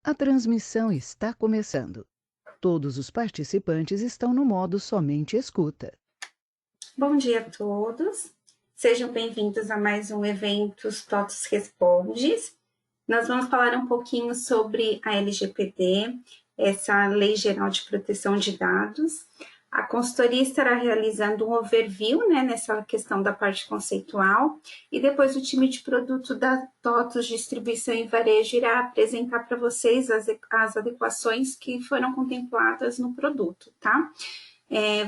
A transmissão está começando. Todos os participantes estão no modo somente escuta. Bom dia a todos. Sejam bem-vindos a mais um Eventos TOTOS Respondes. Nós vamos falar um pouquinho sobre a LGPD, essa Lei Geral de Proteção de Dados. A consultoria estará realizando um overview, nessa questão da parte conceitual, e depois o time de produto da TOTOS Distribuição e Varejo irá apresentar para vocês as adequações que foram contempladas no produto, tá?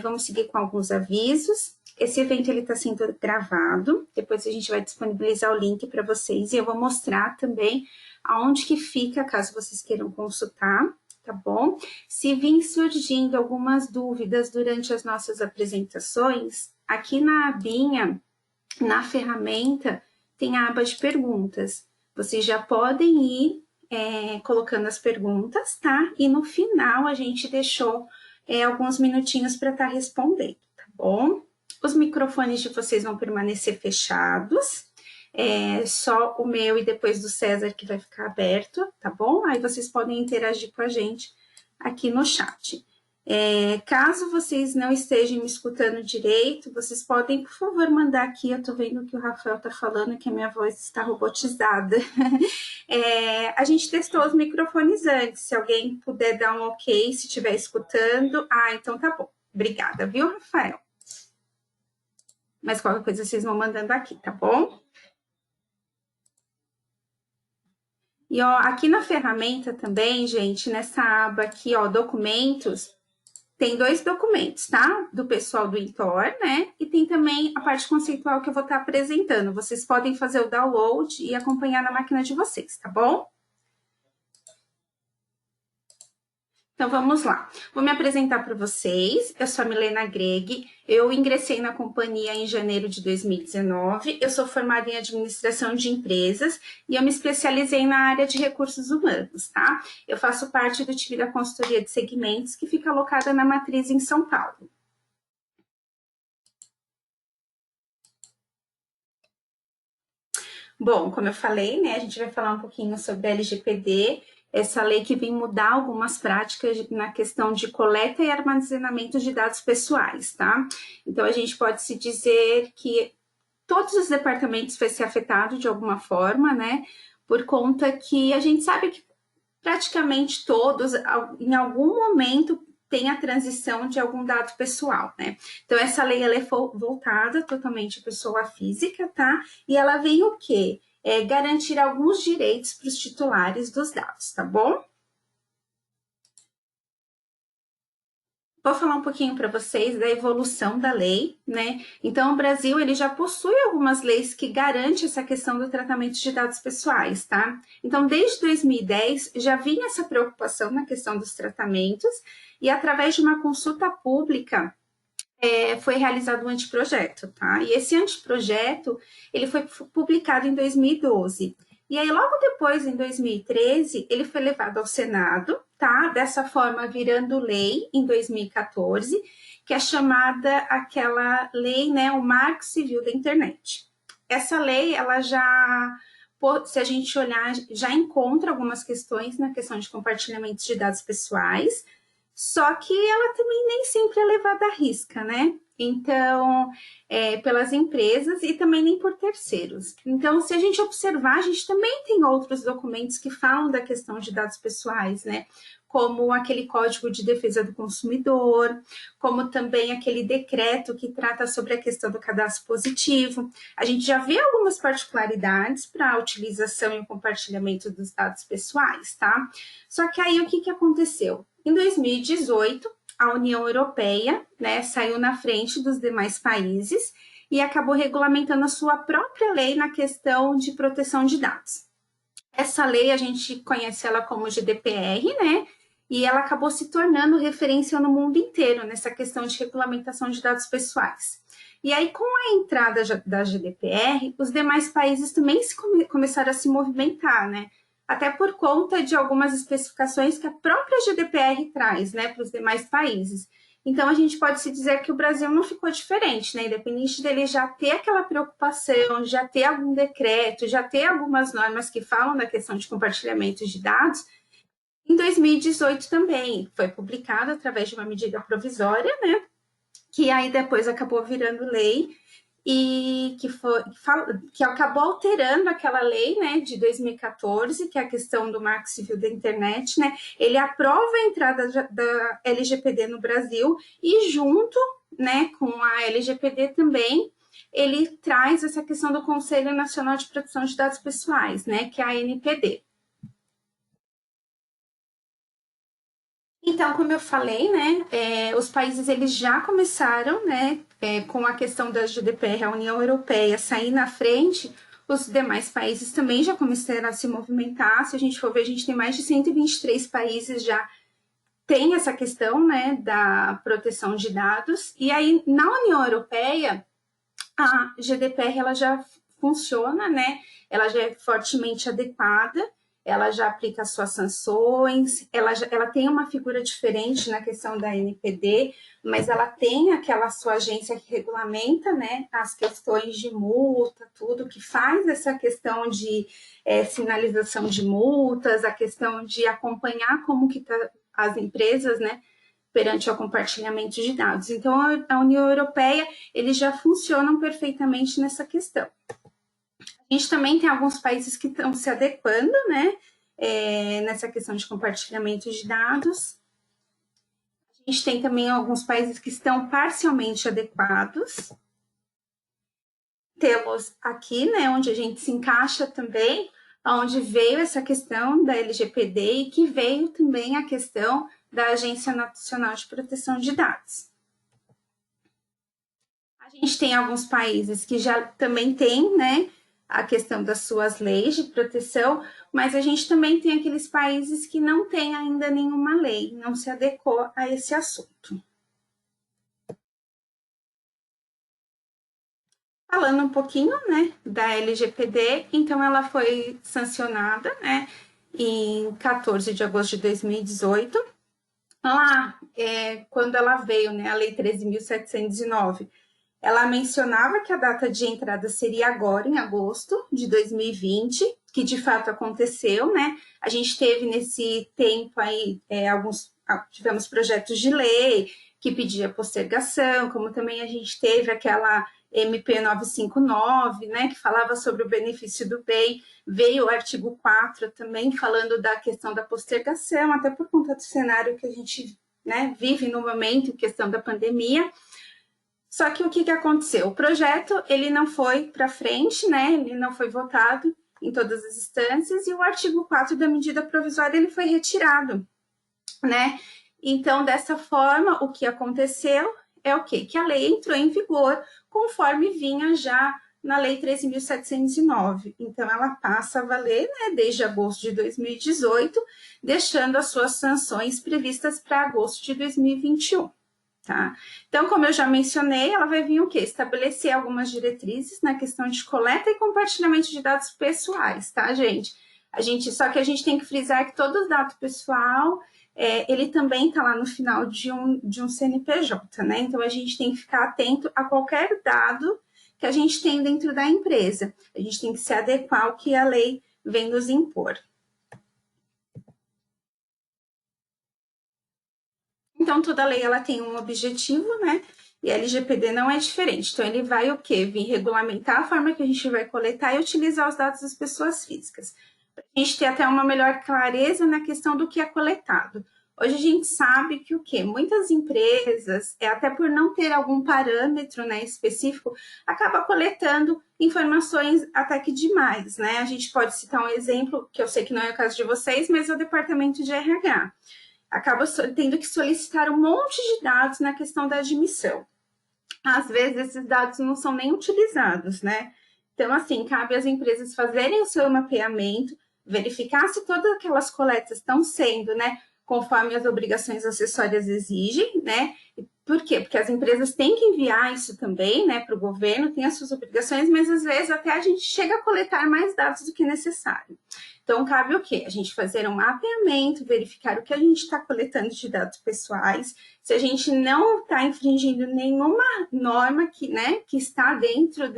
Vamos seguir com alguns avisos. Esse evento está sendo gravado, depois a gente vai disponibilizar o link para vocês e eu vou mostrar também aonde que fica, caso vocês queiram consultar, tá bom? Se vir surgindo algumas dúvidas durante as nossas apresentações, aqui na abinha, na ferramenta, tem a aba de perguntas. Vocês já podem ir colocando as perguntas, tá? E no final a gente deixou alguns minutinhos para estar respondendo, tá bom? Os microfones de vocês vão permanecer fechados, só o meu e depois do César que vai ficar aberto, tá bom? Aí vocês podem interagir com a gente aqui no chat. Caso vocês não estejam me escutando direito, vocês podem, por favor, mandar aqui. Eu tô vendo que o Rafael tá falando que a minha voz está robotizada. A gente testou os microfones antes. Se alguém puder dar um ok, se estiver escutando. Então tá bom. Obrigada, viu, Rafael? Mas qualquer coisa vocês vão mandando aqui, tá bom? E ó, aqui na ferramenta também, gente, nessa aba aqui, ó, documentos, tem 2 documentos, tá? Do pessoal do Intor, E tem também a parte conceitual que eu vou estar apresentando. Vocês podem fazer o download e acompanhar na máquina de vocês, tá bom? Então, vamos lá. Vou me apresentar para vocês. Eu sou a Milena Greg. Eu ingressei na companhia em janeiro de 2019. Eu sou formada em administração de empresas e eu me especializei na área de recursos humanos, tá? Eu faço parte do time da consultoria de segmentos que fica alocada na matriz em São Paulo. Bom, como eu falei, a gente vai falar um pouquinho sobre a LGPD, essa lei que vem mudar algumas práticas na questão de coleta e armazenamento de dados pessoais, tá? Então, a gente pode se dizer que todos os departamentos vão ser afetados de alguma forma, por conta que a gente sabe que praticamente todos, em algum momento, tem a transição de algum dado pessoal, Então, essa lei ela é voltada totalmente à pessoa física, tá? E ela vem o quê? Garantir alguns direitos para os titulares dos dados, tá bom? Vou falar um pouquinho para vocês da evolução da lei, Então, o Brasil, ele já possui algumas leis que garantem essa questão do tratamento de dados pessoais, tá? Então, desde 2010, já vinha essa preocupação na questão dos tratamentos e, através de uma consulta pública, foi realizado um anteprojeto, tá? E esse anteprojeto, ele foi publicado em 2012. E aí, logo depois, em 2013, ele foi levado ao Senado, tá? Dessa forma, virando lei em 2014, que é chamada aquela lei, o Marco Civil da Internet. Essa lei, ela já, se a gente olhar, já encontra algumas questões na questão de compartilhamento de dados pessoais, só que ela também nem sempre é levada à risca, Então, pelas empresas e também nem por terceiros. Então, se a gente observar, a gente também tem outros documentos que falam da questão de dados pessoais, Como aquele Código de Defesa do Consumidor, como também aquele decreto que trata sobre a questão do cadastro positivo. A gente já vê algumas particularidades para a utilização e o compartilhamento dos dados pessoais, tá? Só que aí, o que aconteceu? Em 2018, a União Europeia, saiu na frente dos demais países e acabou regulamentando a sua própria lei na questão de proteção de dados. Essa lei, a gente conhece ela como GDPR, E ela acabou se tornando referência no mundo inteiro nessa questão de regulamentação de dados pessoais. E aí, com a entrada da GDPR, os demais países também começaram a se movimentar, Até por conta de algumas especificações que a própria GDPR traz, para os demais países. Então, a gente pode se dizer que o Brasil não ficou diferente, Independente dele já ter aquela preocupação, já ter algum decreto, já ter algumas normas que falam da questão de compartilhamento de dados, Em 2018 também foi publicado através de uma medida provisória, né, que aí depois acabou virando lei e que acabou alterando aquela lei, né, de 2014, que é a questão do Marco Civil da Internet, né, ele aprova a entrada da LGPD no Brasil e junto, né, com a LGPD também, ele traz essa questão do Conselho Nacional de Proteção de Dados Pessoais, né, que é a ANPD. Então, como eu falei, né, os países eles já começaram, né, com a questão da GDPR, a União Europeia sair na frente, os demais países também já começaram a se movimentar. Se a gente for ver, a gente tem mais de 123 países já tem essa questão, né, da proteção de dados. E aí, na União Europeia, a GDPR ela já funciona, né? Ela já é fortemente adequada, ela já aplica as suas sanções, ela tem uma figura diferente na questão da NPD, mas ela tem aquela sua agência que regulamenta, né, as questões de multa, tudo, que faz essa questão de sinalização de multas, a questão de acompanhar como que tá as empresas, né, perante ao compartilhamento de dados. Então, a União Europeia, eles já funcionam perfeitamente nessa questão. A gente também tem alguns países que estão se adequando, né, nessa questão de compartilhamento de dados. A gente tem também alguns países que estão parcialmente adequados. Temos aqui, né, onde a gente se encaixa também, onde veio essa questão da LGPD e que veio também a questão da Agência Nacional de Proteção de Dados. A gente tem alguns países que já também têm, né, a questão das suas leis de proteção, mas a gente também tem aqueles países que não têm ainda nenhuma lei, não se adequou a esse assunto. Falando um pouquinho, né, da LGPD, então ela foi sancionada, né, em 14 de agosto de 2018. Lá, quando ela veio, né, a Lei 13.709, ela mencionava que a data de entrada seria agora, em agosto de 2020, que de fato aconteceu, né? A gente teve nesse tempo aí, tivemos projetos de lei que pedia postergação, como também a gente teve aquela MP 959, né, que falava sobre o benefício do bem, veio o artigo 4 também falando da questão da postergação, até por conta do cenário que a gente, né, vive no momento, questão da pandemia. Só que o que aconteceu? O projeto ele não foi para frente, né, ele não foi votado em todas as instâncias e o artigo 4 da medida provisória ele foi retirado, né? Então, dessa forma, o que aconteceu é o quê? Que a lei entrou em vigor conforme vinha já na Lei 13.709. Então, ela passa a valer, né, desde agosto de 2018, deixando as suas sanções previstas para agosto de 2021. Tá? Então, como eu já mencionei, ela vai vir o quê? Estabelecer algumas diretrizes na questão de coleta e compartilhamento de dados pessoais, tá, gente? Só que a gente tem que frisar que todo dado pessoal ele também está lá no final de um CNPJ, né? Então, a gente tem que ficar atento a qualquer dado que a gente tem dentro da empresa. A gente tem que se adequar ao que a lei vem nos impor. Então, toda lei ela tem um objetivo, né? E a LGPD não é diferente. Então, ele vai o quê? Vir regulamentar a forma que a gente vai coletar e utilizar os dados das pessoas físicas. A gente ter até uma melhor clareza na questão do que é coletado. Hoje a gente sabe que o quê? Muitas empresas, até por não ter algum parâmetro, né, específico, acaba coletando informações até que demais, né? A gente pode citar um exemplo, que eu sei que não é o caso de vocês, mas é o departamento de RH. Acaba tendo que solicitar um monte de dados na questão da admissão. Às vezes, esses dados não são nem utilizados, né? Então, assim, cabe às empresas fazerem o seu mapeamento, verificar se todas aquelas coletas estão sendo, né, conforme as obrigações acessórias exigem, né? Por quê? Porque as empresas têm que enviar isso também, né, para o governo, tem as suas obrigações, mas às vezes até a gente chega a coletar mais dados do que necessário. Então, cabe o quê? A gente fazer um mapeamento, verificar o que a gente está coletando de dados pessoais, se a gente não está infringindo nenhuma norma que, né, que está dentro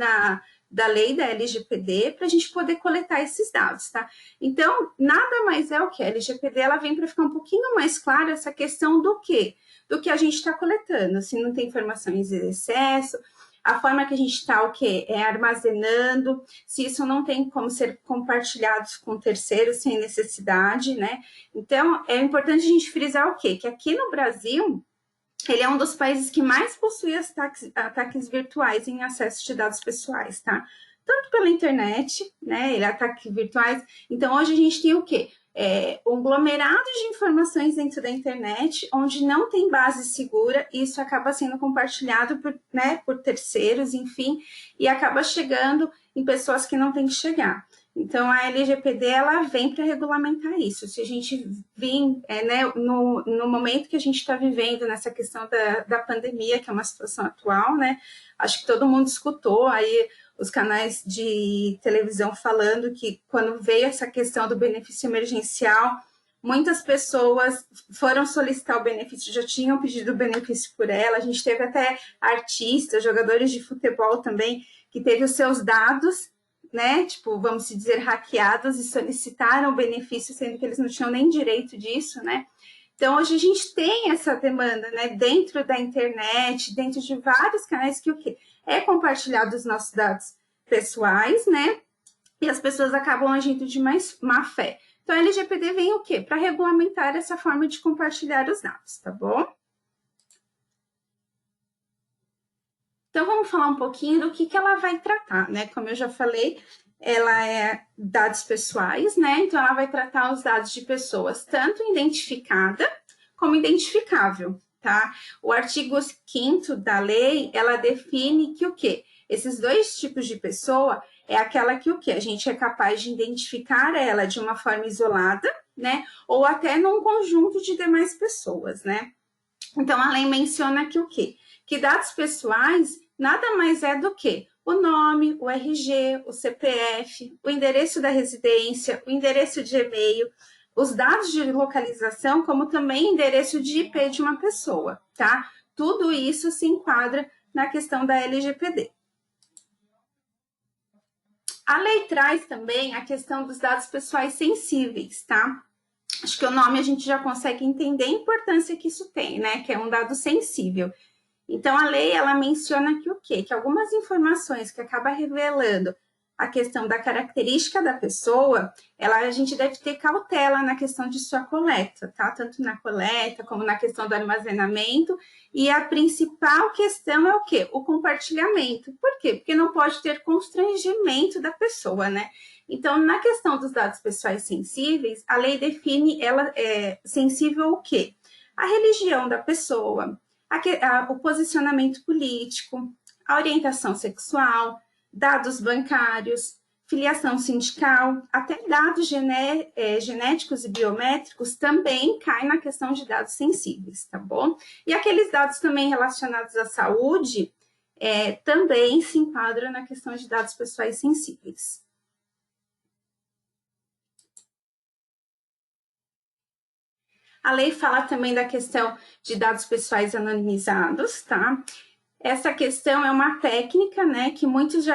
da lei da LGPD para a gente poder coletar esses dados, tá? Então, nada mais é o que a LGPD, ela vem para ficar um pouquinho mais clara essa questão do quê? Do que a gente está coletando, se não tem informações em excesso, a forma que a gente está, o quê? É armazenando, se isso não tem como ser compartilhado com terceiros sem necessidade, né? Então, é importante a gente frisar o quê? Que aqui no Brasil, ele é um dos países que mais possui ataques virtuais em acesso de dados pessoais, tá? Tanto pela internet, né? Ele ataques virtuais. Então, hoje a gente tem o quê? Um aglomerado de informações dentro da internet, onde não tem base segura, e isso acaba sendo compartilhado por terceiros, enfim, e acaba chegando em pessoas que não tem que chegar. Então, a LGPD, ela vem para regulamentar isso. Se a gente vir, no momento que a gente está vivendo nessa questão da pandemia, que é uma situação atual, né? Acho que todo mundo escutou aí os canais de televisão falando que quando veio essa questão do benefício emergencial, muitas pessoas foram solicitar o benefício, já tinham pedido o benefício por ela. A gente teve até artistas, jogadores de futebol também, que teve os seus dados, né, tipo, vamos dizer, hackeados e solicitaram o benefício, sendo que eles não tinham nem direito disso, né? Então, hoje a gente tem essa demanda, né, dentro da internet, dentro de vários canais que o quê? É compartilhado os nossos dados pessoais, né? E as pessoas acabam agindo de mais má fé. Então, a LGPD vem o quê? Para regulamentar essa forma de compartilhar os dados, tá bom? Então, vamos falar um pouquinho do que ela vai tratar, né? Como eu já falei, ela é dados pessoais, né? Então, ela vai tratar os dados de pessoas, tanto identificada como identificável, tá? O artigo 5º da lei, ela define que o quê? Esses dois tipos de pessoa é aquela que o quê? A gente é capaz de identificar ela de uma forma isolada, né? Ou até num conjunto de demais pessoas, né? Então, a lei menciona que o quê? Que dados pessoais nada mais é do que o nome, o RG, o CPF, o endereço da residência, o endereço de e-mail, os dados de localização, como também endereço de IP de uma pessoa, tá? Tudo isso se enquadra na questão da LGPD. A lei traz também a questão dos dados pessoais sensíveis, tá? Acho que o nome a gente já consegue entender a importância que isso tem, né? Que é um dado sensível. Então, a lei, ela menciona que o quê? Que algumas informações que acaba revelando a questão da característica da pessoa, a gente deve ter cautela na questão de sua coleta, tá? Tanto na coleta como na questão do armazenamento. E a principal questão é o quê? O compartilhamento. Por quê? Porque não pode ter constrangimento da pessoa, né? Então, na questão dos dados pessoais sensíveis, a lei define ela sensível o quê? A religião da pessoa, o posicionamento político, a orientação sexual, dados bancários, filiação sindical, até dados genéticos e biométricos também caem na questão de dados sensíveis, tá bom? E aqueles dados também relacionados à saúde também se enquadram na questão de dados pessoais sensíveis. A lei fala também da questão de dados pessoais anonimizados, tá? Essa questão é uma técnica, né, que muitos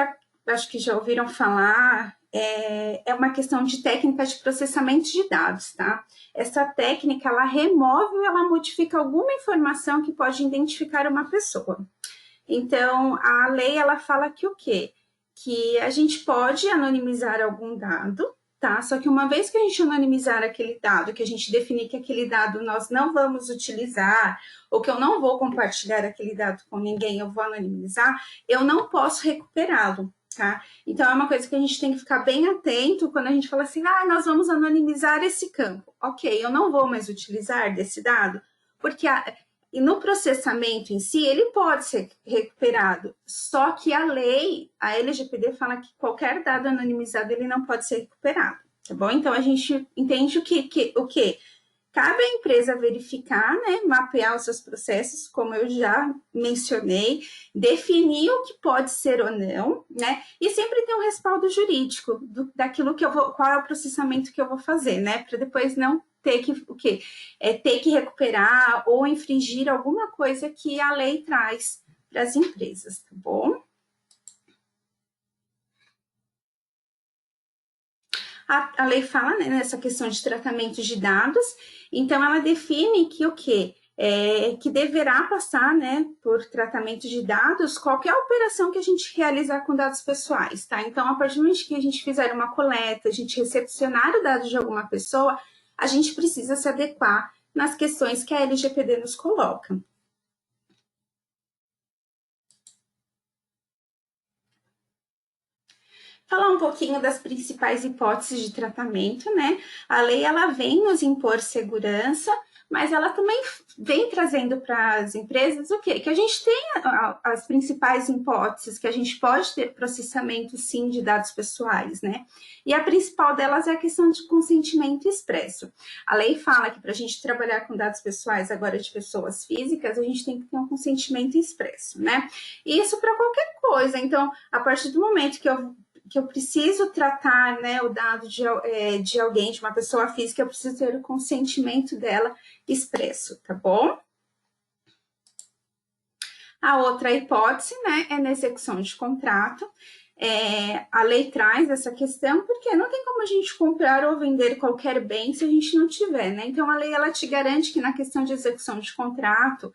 acho que já ouviram falar, é uma questão de técnica de processamento de dados, tá? Essa técnica, ela remove ou ela modifica alguma informação que pode identificar uma pessoa. Então, a lei, ela fala que o quê? Que a gente pode anonimizar algum dado, tá? Só que uma vez que a gente anonimizar aquele dado, que a gente definir que aquele dado nós não vamos utilizar, ou que eu não vou compartilhar aquele dado com ninguém, eu vou anonimizar, eu não posso recuperá-lo, tá? Então, é uma coisa que a gente tem que ficar bem atento quando a gente fala assim, nós vamos anonimizar esse campo. Ok, eu não vou mais utilizar desse dado, porque e no processamento em si, ele pode ser recuperado, só que a lei, a LGPD fala que qualquer dado anonimizado, ele não pode ser recuperado, tá bom? Então, a gente entende o que cabe à empresa verificar, né, mapear os seus processos, como eu já mencionei, definir o que pode ser ou não, né, e sempre ter um respaldo jurídico daquilo que qual é o processamento que eu vou fazer, né, para depois não ter que ter que recuperar ou infringir alguma coisa que a lei traz para as empresas, tá bom? A lei fala, né, nessa questão de tratamento de dados, então ela define que o quê? Que deverá passar, né, por tratamento de dados qualquer operação que a gente realizar com dados pessoais, tá? Então, a partir do momento que a gente fizer uma coleta, a gente recepcionar o dado de alguma pessoa, a gente precisa se adequar nas questões que a LGPD nos coloca. Falar um pouquinho das principais hipóteses de tratamento, né? A lei, ela vem nos impor segurança, mas ela também vem trazendo para as empresas o quê? Que a gente tem as principais hipóteses, que a gente pode ter processamento, sim, de dados pessoais, né? E a principal delas é a questão de consentimento expresso. A lei fala que para a gente trabalhar com dados pessoais agora de pessoas físicas, a gente tem que ter um consentimento expresso, né? E isso para qualquer coisa. Então, a partir do momento que eu preciso tratar, né, o dado de alguém, de uma pessoa física, eu preciso ter o consentimento dela expresso, tá bom? A outra hipótese, né, é na execução de contrato. A lei traz essa questão porque não tem como a gente comprar ou vender qualquer bem se a gente não tiver, né? Então, a lei, ela te garante que na questão de execução de contrato,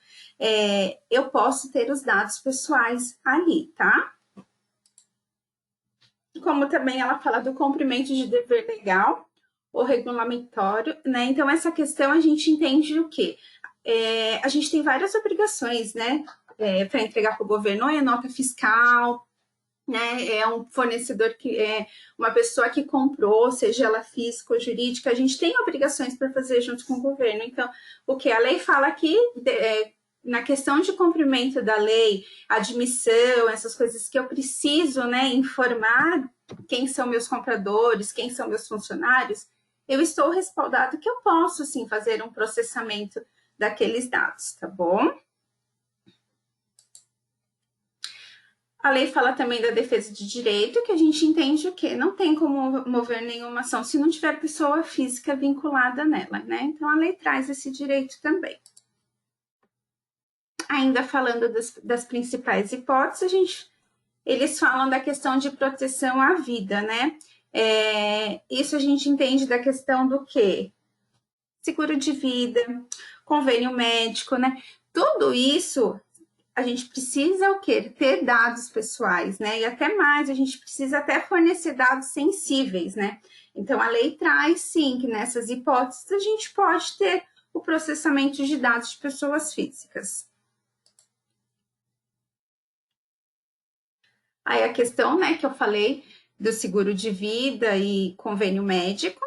eu posso ter os dados pessoais ali, tá? Como também ela fala do cumprimento de dever legal ou regulamentório, né? Então, essa questão a gente entende o quê? A gente tem várias obrigações, né? Para entregar para o governo, é nota fiscal, né? É um fornecedor que é uma pessoa que comprou, seja ela física ou jurídica, a gente tem obrigações para fazer junto com o governo. Então, o que a lei fala aqui na questão de cumprimento da lei, admissão, essas coisas que eu preciso, né, informar quem são meus compradores, quem são meus funcionários, eu estou respaldado que eu posso, sim, fazer um processamento daqueles dados, tá bom? A lei fala também da defesa de direito, que a gente entende o quê? Não tem como mover nenhuma ação se não tiver pessoa física vinculada nela, né? Então, a lei traz esse direito também. Ainda falando das principais hipóteses, eles falam da questão de proteção à vida, né? Isso a gente entende da questão do quê? Seguro de vida, convênio médico, né? Tudo isso a gente precisa o quê? Ter dados pessoais, né? E até mais, a gente precisa até fornecer dados sensíveis, né? Então, a lei traz, sim, que nessas hipóteses a gente pode ter o processamento de dados de pessoas físicas. Aí a questão, né, que eu falei do seguro de vida e convênio médico.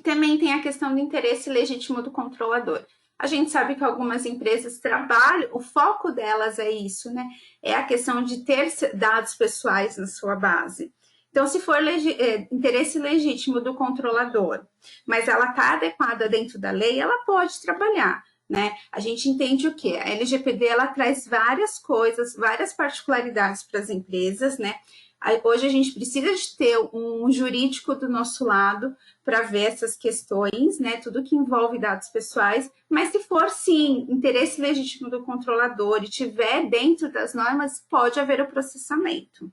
Também tem a questão do interesse legítimo do controlador. A gente sabe que algumas empresas trabalham, o foco delas é isso, né? É a questão de ter dados pessoais na sua base. Então, se for interesse legítimo do controlador, mas ela está adequada dentro da lei, ela pode trabalhar, né? A gente entende o quê? A LGPD, ela traz várias coisas, várias particularidades para as empresas, né? Hoje a gente precisa de ter um jurídico do nosso lado para ver essas questões, né? Tudo que envolve dados pessoais, mas se for sim interesse legítimo do controlador e tiver dentro das normas, pode haver o processamento.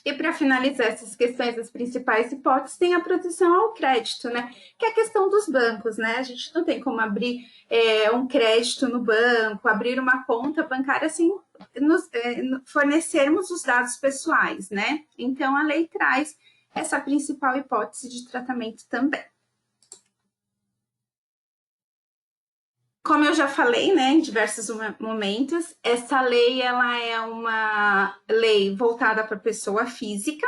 E para finalizar essas questões, as principais hipóteses, tem a proteção ao crédito, né? Que é a questão dos bancos, né? A gente não tem como abrir um crédito no banco, abrir uma conta bancária sem fornecermos os dados pessoais, né? Então, a lei traz essa principal hipótese de tratamento também. Como eu já falei, né, em diversos momentos, essa lei, ela é uma lei voltada para a pessoa física,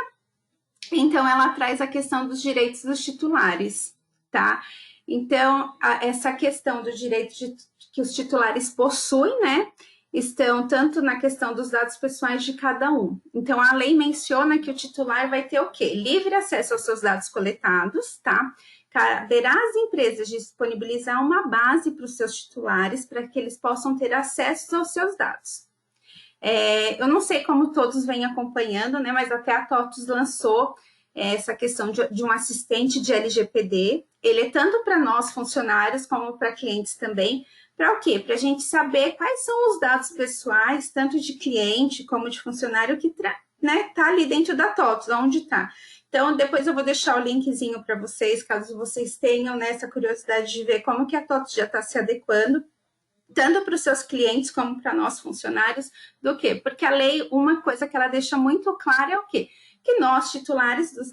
então ela traz a questão dos direitos dos titulares, tá? Então, essa questão do direito que os titulares possuem, né, estão tanto na questão dos dados pessoais de cada um. Então, a lei menciona que o titular vai ter o quê? Livre acesso aos seus dados coletados, tá? Caberá às empresas disponibilizar uma base para os seus titulares para que eles possam ter acesso aos seus dados. Eu não sei como todos vêm acompanhando, né, mas até a TOTUS lançou essa questão de um assistente de LGPD. Ele é tanto para nós funcionários como para clientes também. Para o quê? Para a gente saber quais são os dados pessoais, tanto de cliente como de funcionário, que né, tá ali dentro da TOTVS, onde tá. Então, depois eu vou deixar o linkzinho para vocês, caso vocês tenham, né, essa curiosidade de ver como que a TOTVS já está se adequando, tanto para os seus clientes como para nós funcionários, do quê? Porque a lei, uma coisa que ela deixa muito clara é o quê? Que nós, titulares dos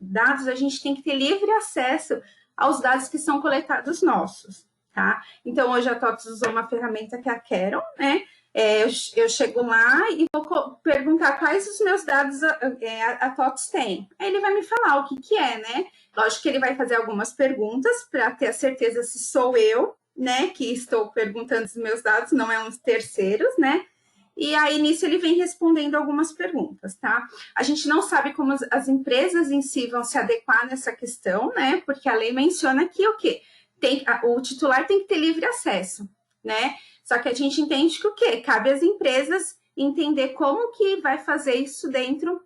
dados, a gente tem que ter livre acesso aos dados que são coletados nossos, tá? Então, hoje a TOTVS usou uma ferramenta que é a Caron, né? Eu chego lá e vou perguntar quais os meus dados a TOTVS tem. Aí ele vai me falar o que é, né? Lógico que ele vai fazer algumas perguntas para ter a certeza se sou eu, né, que estou perguntando os meus dados, não é uns terceiros, né? E aí, nisso, ele vem respondendo algumas perguntas, tá? A gente não sabe como as empresas em si vão se adequar nessa questão, né? Porque a lei menciona que o quê? O titular tem que ter livre acesso, né? Só que a gente entende que o quê? Cabe às empresas entender como que vai fazer isso dentro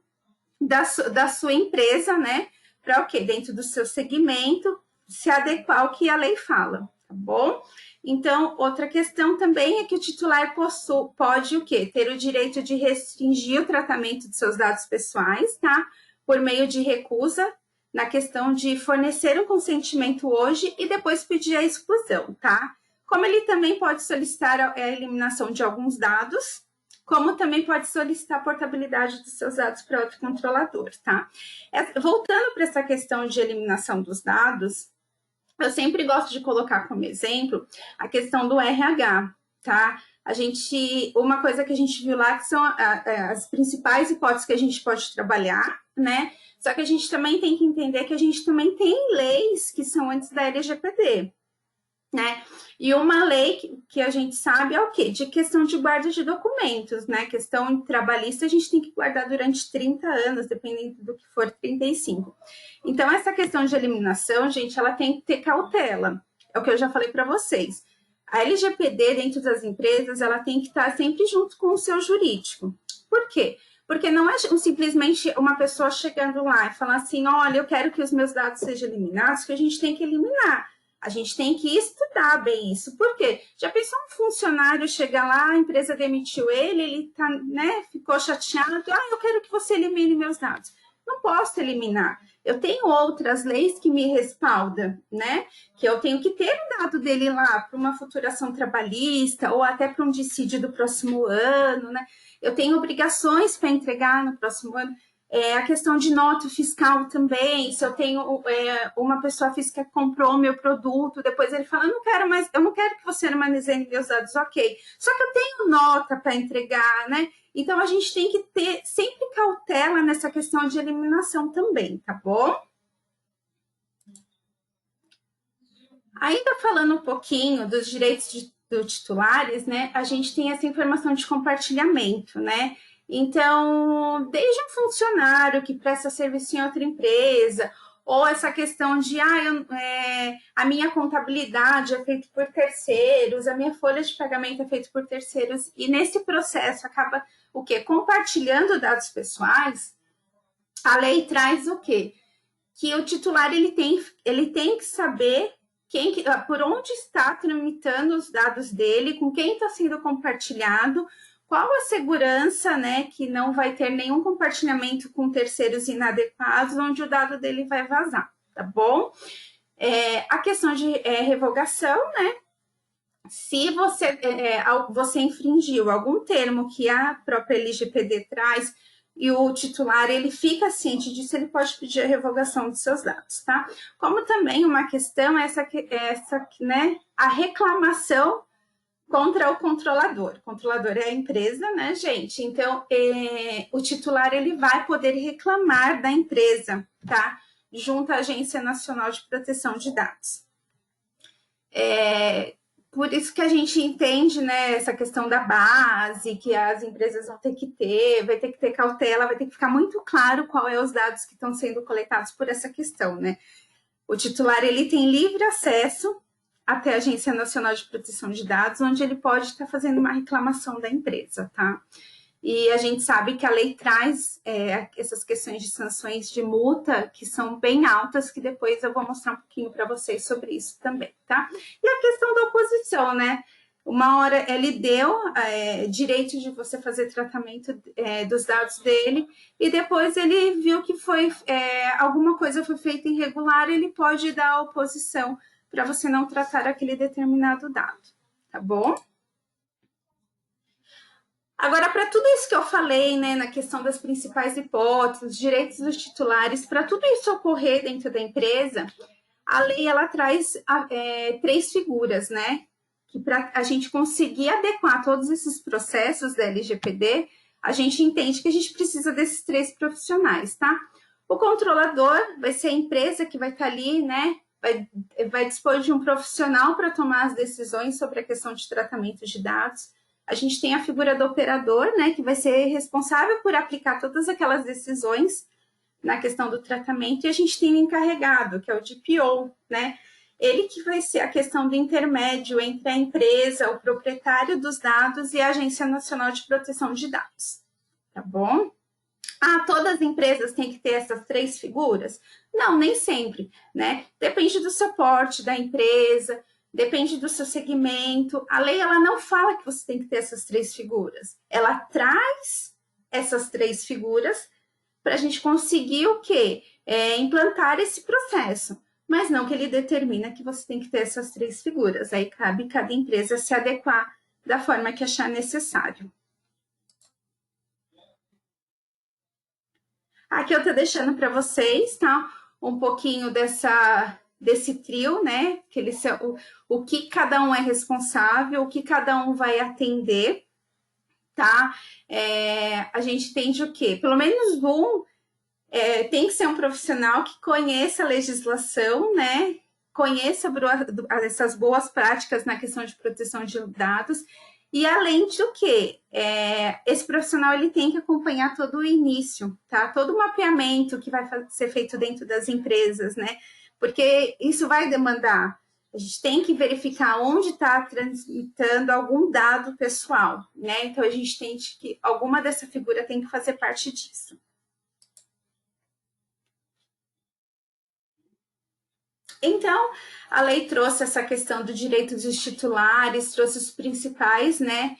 da sua empresa, né? Para o quê? Dentro do seu segmento, se adequar ao que a lei fala, tá bom? Então, outra questão também é que o titular pode o quê? Ter o direito de restringir o tratamento de seus dados pessoais, tá? Por meio de recusa, na questão de fornecer um consentimento hoje e depois pedir a exclusão, tá? Como ele também pode solicitar a eliminação de alguns dados, como também pode solicitar a portabilidade dos seus dados para outro controlador, tá? Voltando para essa questão de eliminação dos dados, eu sempre gosto de colocar como exemplo a questão do RH, tá? Uma coisa que a gente viu lá que são as principais hipóteses que a gente pode trabalhar, né? Só que a gente também tem que entender que a gente também tem leis que são antes da LGPD, né? E uma lei que a gente sabe é o quê? De questão de guarda de documentos, né? Questão trabalhista a gente tem que guardar durante 30 anos, dependendo do que for 35. Então, essa questão de eliminação, gente, ela tem que ter cautela. É o que eu já falei para vocês. A LGPD dentro das empresas, ela tem que estar sempre junto com o seu jurídico. Por quê? Porque não é simplesmente uma pessoa chegando lá e falar assim, olha, eu quero que os meus dados sejam eliminados, que a gente tem que eliminar. A gente tem que estudar bem isso. Por quê? Já pensou um funcionário chegar lá, a empresa demitiu ele tá, né, ficou chateado, eu quero que você elimine meus dados. Não posso eliminar. Eu tenho outras leis que me respaldam, né? Que eu tenho que ter o dado dele lá para uma futuração trabalhista ou até para um dissídio do próximo ano, né? Eu tenho obrigações para entregar no próximo ano. A questão de nota fiscal também, se eu tenho uma pessoa física que comprou o meu produto, depois ele fala, eu não quero que você armazene meus dados, ok. Só que eu tenho nota para entregar, né? Então, a gente tem que ter sempre cautela nessa questão de eliminação também, tá bom? Ainda falando um pouquinho dos direitos dos titulares, né? A gente tem essa informação de compartilhamento, né? Então, desde um funcionário que presta serviço em outra empresa, ou essa questão de a minha contabilidade é feita por terceiros, a minha folha de pagamento é feita por terceiros, e nesse processo acaba o quê? Compartilhando dados pessoais, a lei traz o quê? Que o titular ele tem que saber por onde está tramitando os dados dele, com quem está sendo compartilhado, qual a segurança, né, que não vai ter nenhum compartilhamento com terceiros inadequados, onde o dado dele vai vazar, tá bom? A questão de revogação, né? Se você infringiu algum termo que a própria LGPD traz e o titular ele fica ciente disso, ele pode pedir a revogação dos seus dados, tá? Como também uma questão né, a reclamação contra o controlador. O controlador é a empresa, né, gente? Então, o titular ele vai poder reclamar da empresa, tá? Junto à Agência Nacional de Proteção de Dados. Por isso que a gente entende, né, essa questão da base, que as empresas vão ter que ter, vai ter que ter cautela, vai ter que ficar muito claro qual é os dados que estão sendo coletados por essa questão, né? O titular, ele tem livre acesso até a Agência Nacional de Proteção de Dados, onde ele pode estar fazendo uma reclamação da empresa, tá? E a gente sabe que a lei traz essas questões de sanções de multa, que são bem altas, que depois eu vou mostrar um pouquinho para vocês sobre isso também, tá? E a questão da oposição, né? Uma hora ele deu direito de você fazer tratamento dos dados dele, e depois ele viu que alguma coisa foi feita irregular, ele pode dar a oposição para você não tratar aquele determinado dado, tá bom? Agora, para tudo isso que eu falei, né, na questão das principais hipóteses, direitos dos titulares, para tudo isso ocorrer dentro da empresa, a lei ela traz 3 figuras, né? Que para a gente conseguir adequar todos esses processos da LGPD, a gente entende que a gente precisa desses 3 profissionais, tá? O controlador vai ser a empresa que vai estar ali, né? Vai dispor de um profissional para tomar as decisões sobre a questão de tratamento de dados. A gente tem a figura do operador, né? Que vai ser responsável por aplicar todas aquelas decisões na questão do tratamento, e a gente tem o encarregado, que é o DPO, né? Ele que vai ser a questão do intermédio entre a empresa, o proprietário dos dados e a Agência Nacional de Proteção de Dados, tá bom? Todas as empresas têm que ter essas 3 figuras? Não, nem sempre, né? Depende do seu porte da empresa, depende do seu segmento. A lei, ela não fala que você tem que ter essas 3 figuras. Ela traz essas 3 figuras para a gente conseguir o quê? Implantar esse processo, mas não que ele determina que você tem que ter essas 3 figuras. Aí cabe cada empresa se adequar da forma que achar necessário. Aqui eu estou deixando para vocês, tá? Um pouquinho desse trio, né? O que cada um é responsável, o que cada um vai atender, tá? A gente entende o quê? Pelo menos tem que ser um profissional que conheça a legislação, né? Conheça essas boas práticas na questão de proteção de dados. E além do que, esse profissional ele tem que acompanhar todo o início, tá? Todo o mapeamento que vai ser feito dentro das empresas, né? Porque isso vai demandar. A gente tem que verificar onde está transitando algum dado pessoal, né? Então a gente tem que alguma dessa figura tem que fazer parte disso. Então, a lei trouxe essa questão do direito dos titulares, trouxe os principais, né,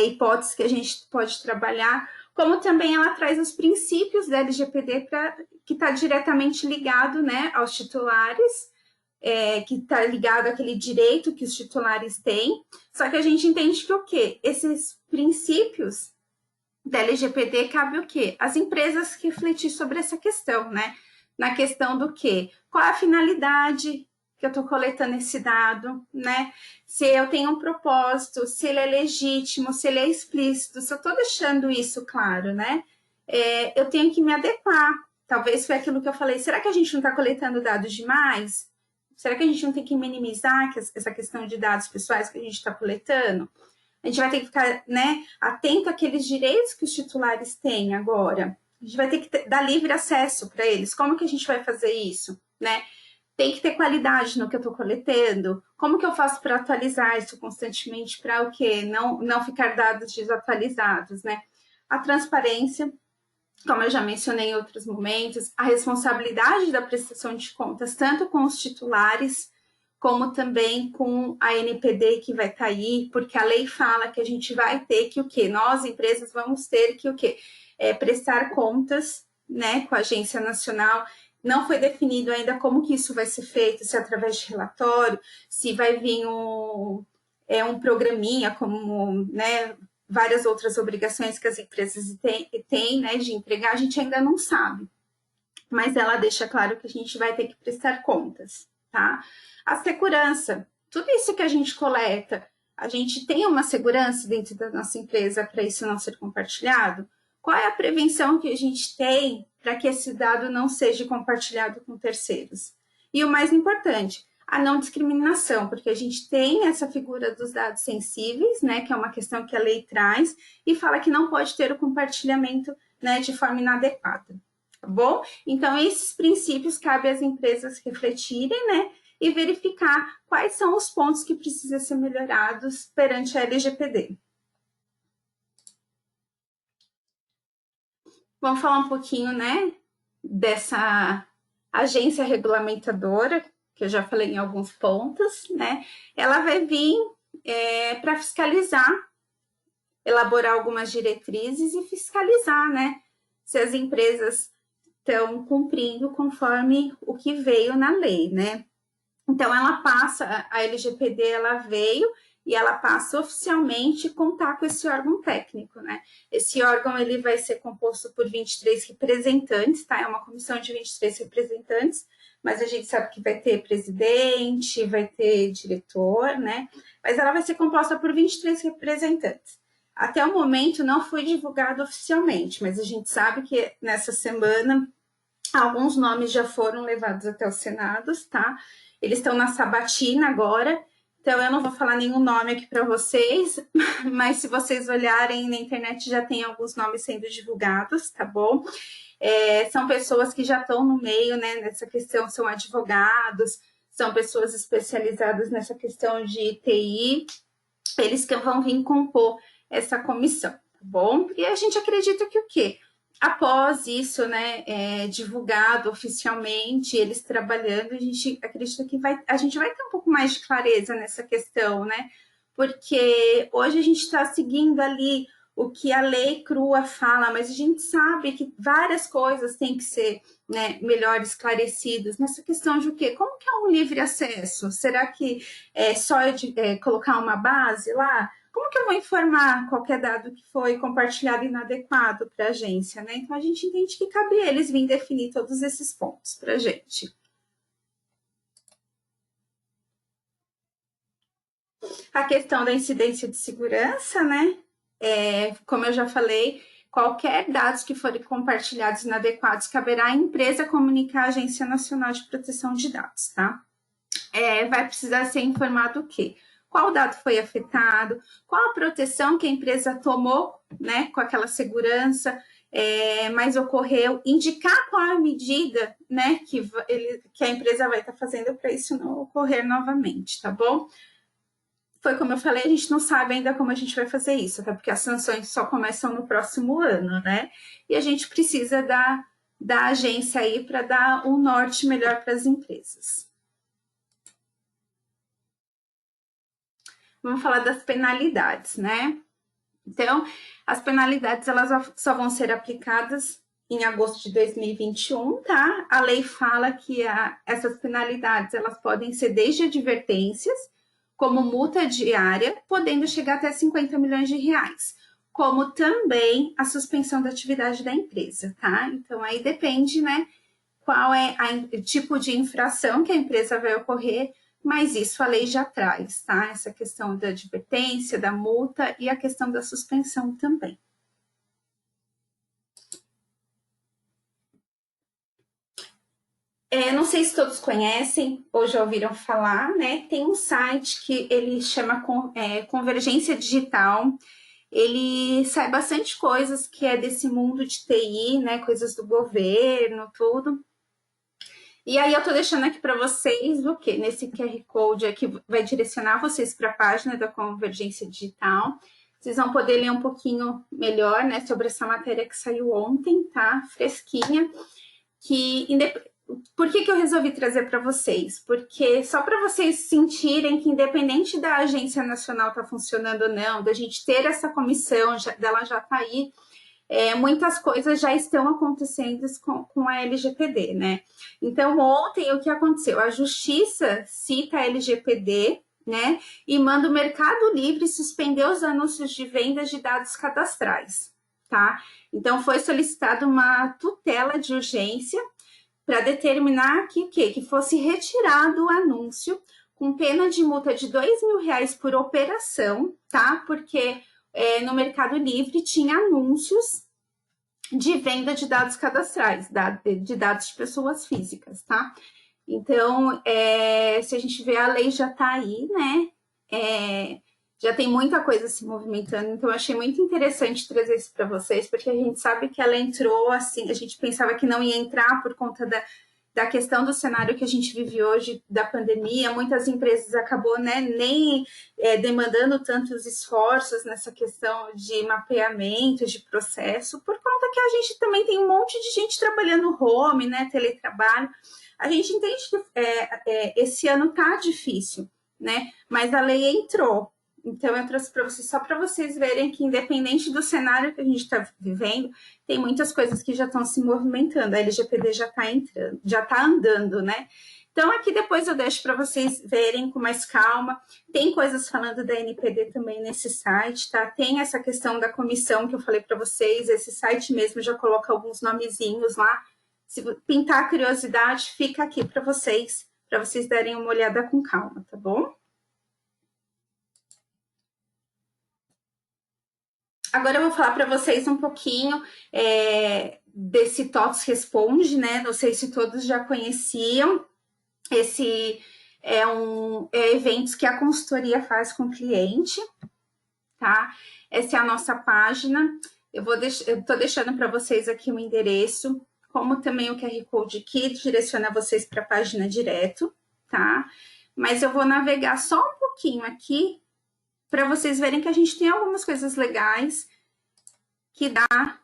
hipóteses que a gente pode trabalhar, como também ela traz os princípios da LGPD que está diretamente ligado, né, aos titulares, que está ligado àquele direito que os titulares têm. Só que a gente entende que o quê? Esses princípios da LGPD cabe o quê? As empresas refletir sobre essa questão, né? Na questão do quê? Qual é a finalidade que eu estou coletando esse dado, né? Se eu tenho um propósito, se ele é legítimo, se ele é explícito, se eu estou deixando isso claro, né? Eu tenho que me adequar. Talvez foi aquilo que eu falei. Será que a gente não está coletando dados demais? Será que a gente não tem que minimizar essa questão de dados pessoais que a gente está coletando? A gente vai ter que ficar, né, atento àqueles direitos que os titulares têm agora. A gente vai ter que dar livre acesso para eles. Como que a gente vai fazer isso, né? Tem que ter qualidade no que eu estou coletando. Como que eu faço para atualizar isso constantemente para o quê? Não ficar dados desatualizados, né? A transparência, como eu já mencionei em outros momentos, a responsabilidade da prestação de contas, tanto com os titulares, como também com a NPD que vai estar aí, porque a lei fala que a gente vai ter que o quê? Nós, empresas, vamos ter que o quê? Prestar contas, né, com a Agência Nacional. Não foi definido ainda como que isso vai ser feito, se é através de relatório, se vai vir um programinha, como, né, várias outras obrigações que as empresas têm, né, de entregar, a gente ainda não sabe. Mas ela deixa claro que a gente vai ter que prestar contas, tá? A segurança, tudo isso que a gente coleta, a gente tem uma segurança dentro da nossa empresa para isso não ser compartilhado? Qual é a prevenção que a gente tem para que esse dado não seja compartilhado com terceiros? E o mais importante, a não discriminação, porque a gente tem essa figura dos dados sensíveis, né, que é uma questão que a lei traz, e fala que não pode ter o compartilhamento, né, de forma inadequada, tá bom? Então, esses princípios cabe às empresas refletirem, né, e verificar quais são os pontos que precisam ser melhorados perante a LGPD. Vamos falar um pouquinho, né, dessa agência regulamentadora, que eu já falei em alguns pontos, né? Ela vai vir para fiscalizar, elaborar algumas diretrizes e fiscalizar, né, se as empresas estão cumprindo conforme o que veio na lei, né? Então, ela passa, a LGPD, ela veio e ela passa oficialmente a contar com esse órgão técnico, né? Esse órgão, ele vai ser composto por 23 representantes, tá? É uma comissão de 23 representantes, mas a gente sabe que vai ter presidente, vai ter diretor, né? Mas ela vai ser composta por 23 representantes. Até o momento não foi divulgado oficialmente, mas a gente sabe que nessa semana alguns nomes já foram levados até o Senado, tá? Eles estão na sabatina agora, então eu não vou falar nenhum nome aqui para vocês, mas se vocês olharem na internet já tem alguns nomes sendo divulgados, tá bom? São pessoas que já estão no meio, né, nessa questão, são advogados, são pessoas especializadas nessa questão de TI, eles que vão vir compor essa comissão, tá bom? E a gente acredita que o quê? Após isso, né, divulgado oficialmente, eles trabalhando, a gente acredita que a gente vai ter um pouco mais de clareza nessa questão, né? Porque hoje a gente está seguindo ali o que a lei crua fala, mas a gente sabe que várias coisas têm que ser, né, melhor esclarecidas nessa questão de o quê? Como que é um livre acesso? Será que é só colocar uma base lá? Como que eu vou informar qualquer dado que foi compartilhado inadequado para a agência, né? Então, a gente entende que cabe eles vir definir todos esses pontos para a gente. A questão da incidência de segurança, né? Como eu já falei, qualquer dados que forem compartilhados inadequados, caberá à empresa comunicar à Agência Nacional de Proteção de Dados, tá? Vai precisar ser informado o quê? Qual dado foi afetado, qual a proteção que a empresa tomou, né, com aquela segurança, mas ocorreu, indicar qual a medida, né, que a empresa vai estar fazendo para isso não ocorrer novamente, tá bom? Foi como eu falei, a gente não sabe ainda como a gente vai fazer isso, até porque as sanções só começam no próximo ano, né? E a gente precisa da agência aí para dar um norte melhor para as empresas. Vamos falar das penalidades, né? Então, as penalidades elas só vão ser aplicadas em agosto de 2021, tá? A lei fala que essas penalidades elas podem ser desde advertências, como multa diária, podendo chegar até 50 milhões de reais, como também a suspensão da atividade da empresa, tá? Então, aí depende, né, qual é o tipo de infração que a empresa vai ocorrer, mas isso a lei já traz, tá? Essa questão da advertência, da multa e a questão da suspensão também. Não sei se todos conhecem ou já ouviram falar, né? Tem um site que ele chama Convergência Digital. Ele sai bastante coisas que é desse mundo de TI, né? Coisas do governo, tudo. E aí eu tô deixando aqui para vocês o quê? Nesse QR Code aqui vai direcionar vocês para a página da Convergência Digital. Vocês vão poder ler um pouquinho melhor, né, sobre essa matéria que saiu ontem, tá? Fresquinha. Por que eu resolvi trazer para vocês? Porque só para vocês sentirem que independente da agência nacional estar funcionando ou não, da gente ter essa comissão, dela já tá aí, muitas coisas já estão acontecendo com a LGPD, né? Então, ontem, o que aconteceu? A Justiça cita a LGPD, né? E manda o Mercado Livre suspender os anúncios de vendas de dados cadastrais, tá? Então, foi solicitada uma tutela de urgência para determinar que fosse retirado o anúncio com pena de multa de R$2.000 por operação, tá? Porque no Mercado Livre tinha anúncios de venda de dados cadastrais, de dados de pessoas físicas, tá? Então, se a gente vê, a lei já está aí, né? Já tem muita coisa se movimentando, então eu achei muito interessante trazer isso para vocês, porque a gente sabe que ela entrou assim, a gente pensava que não ia entrar por conta da questão do cenário que a gente vive hoje, da pandemia. Muitas empresas acabou, né, nem demandando tantos esforços nessa questão de mapeamento, de processo, por conta que a gente também tem um monte de gente trabalhando home, né, teletrabalho. A gente entende que esse ano tá difícil, né, mas a lei entrou. Então, eu trouxe para vocês, só para vocês verem que, independente do cenário que a gente está vivendo, tem muitas coisas que já estão se movimentando. A LGPD já está entrando, já está andando, né? Então, aqui depois eu deixo para vocês verem com mais calma. Tem coisas falando da NPD também nesse site, tá? Tem essa questão da comissão que eu falei para vocês. Esse site mesmo já coloca alguns nomezinhos lá. Se pintar a curiosidade, fica aqui para vocês darem uma olhada com calma, tá bom? Agora eu vou falar para vocês um pouquinho desse TOTS Responde, né? Não sei se todos já conheciam. Esse é eventos que a consultoria faz com o cliente, tá? Essa é a nossa página. Eu tô deixando para vocês aqui o endereço, como também o QR Code aqui, direciona vocês para a página direto, tá? Mas eu vou navegar só um pouquinho aqui, para vocês verem que a gente tem algumas coisas legais que dá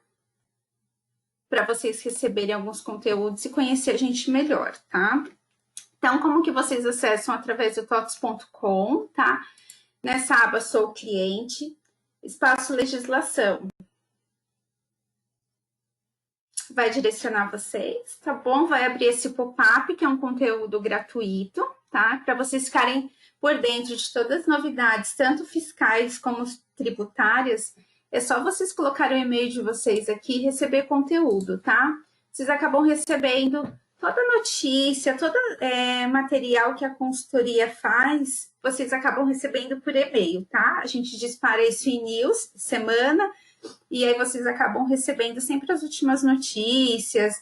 para vocês receberem alguns conteúdos e conhecer a gente melhor, tá? Então, como que vocês acessam? Através do totos.com, tá? Nessa aba Sou Cliente, espaço Legislação. Vai direcionar vocês, tá bom? Vai abrir esse pop-up, que é um conteúdo gratuito, tá? Para vocês ficarem por dentro de todas as novidades, tanto fiscais como tributárias. É só vocês colocarem o e-mail de vocês aqui e receber conteúdo, tá? Vocês acabam recebendo toda notícia, todo material que a consultoria faz, vocês acabam recebendo por e-mail, tá? A gente dispara isso em news, semana, e aí vocês acabam recebendo sempre as últimas notícias.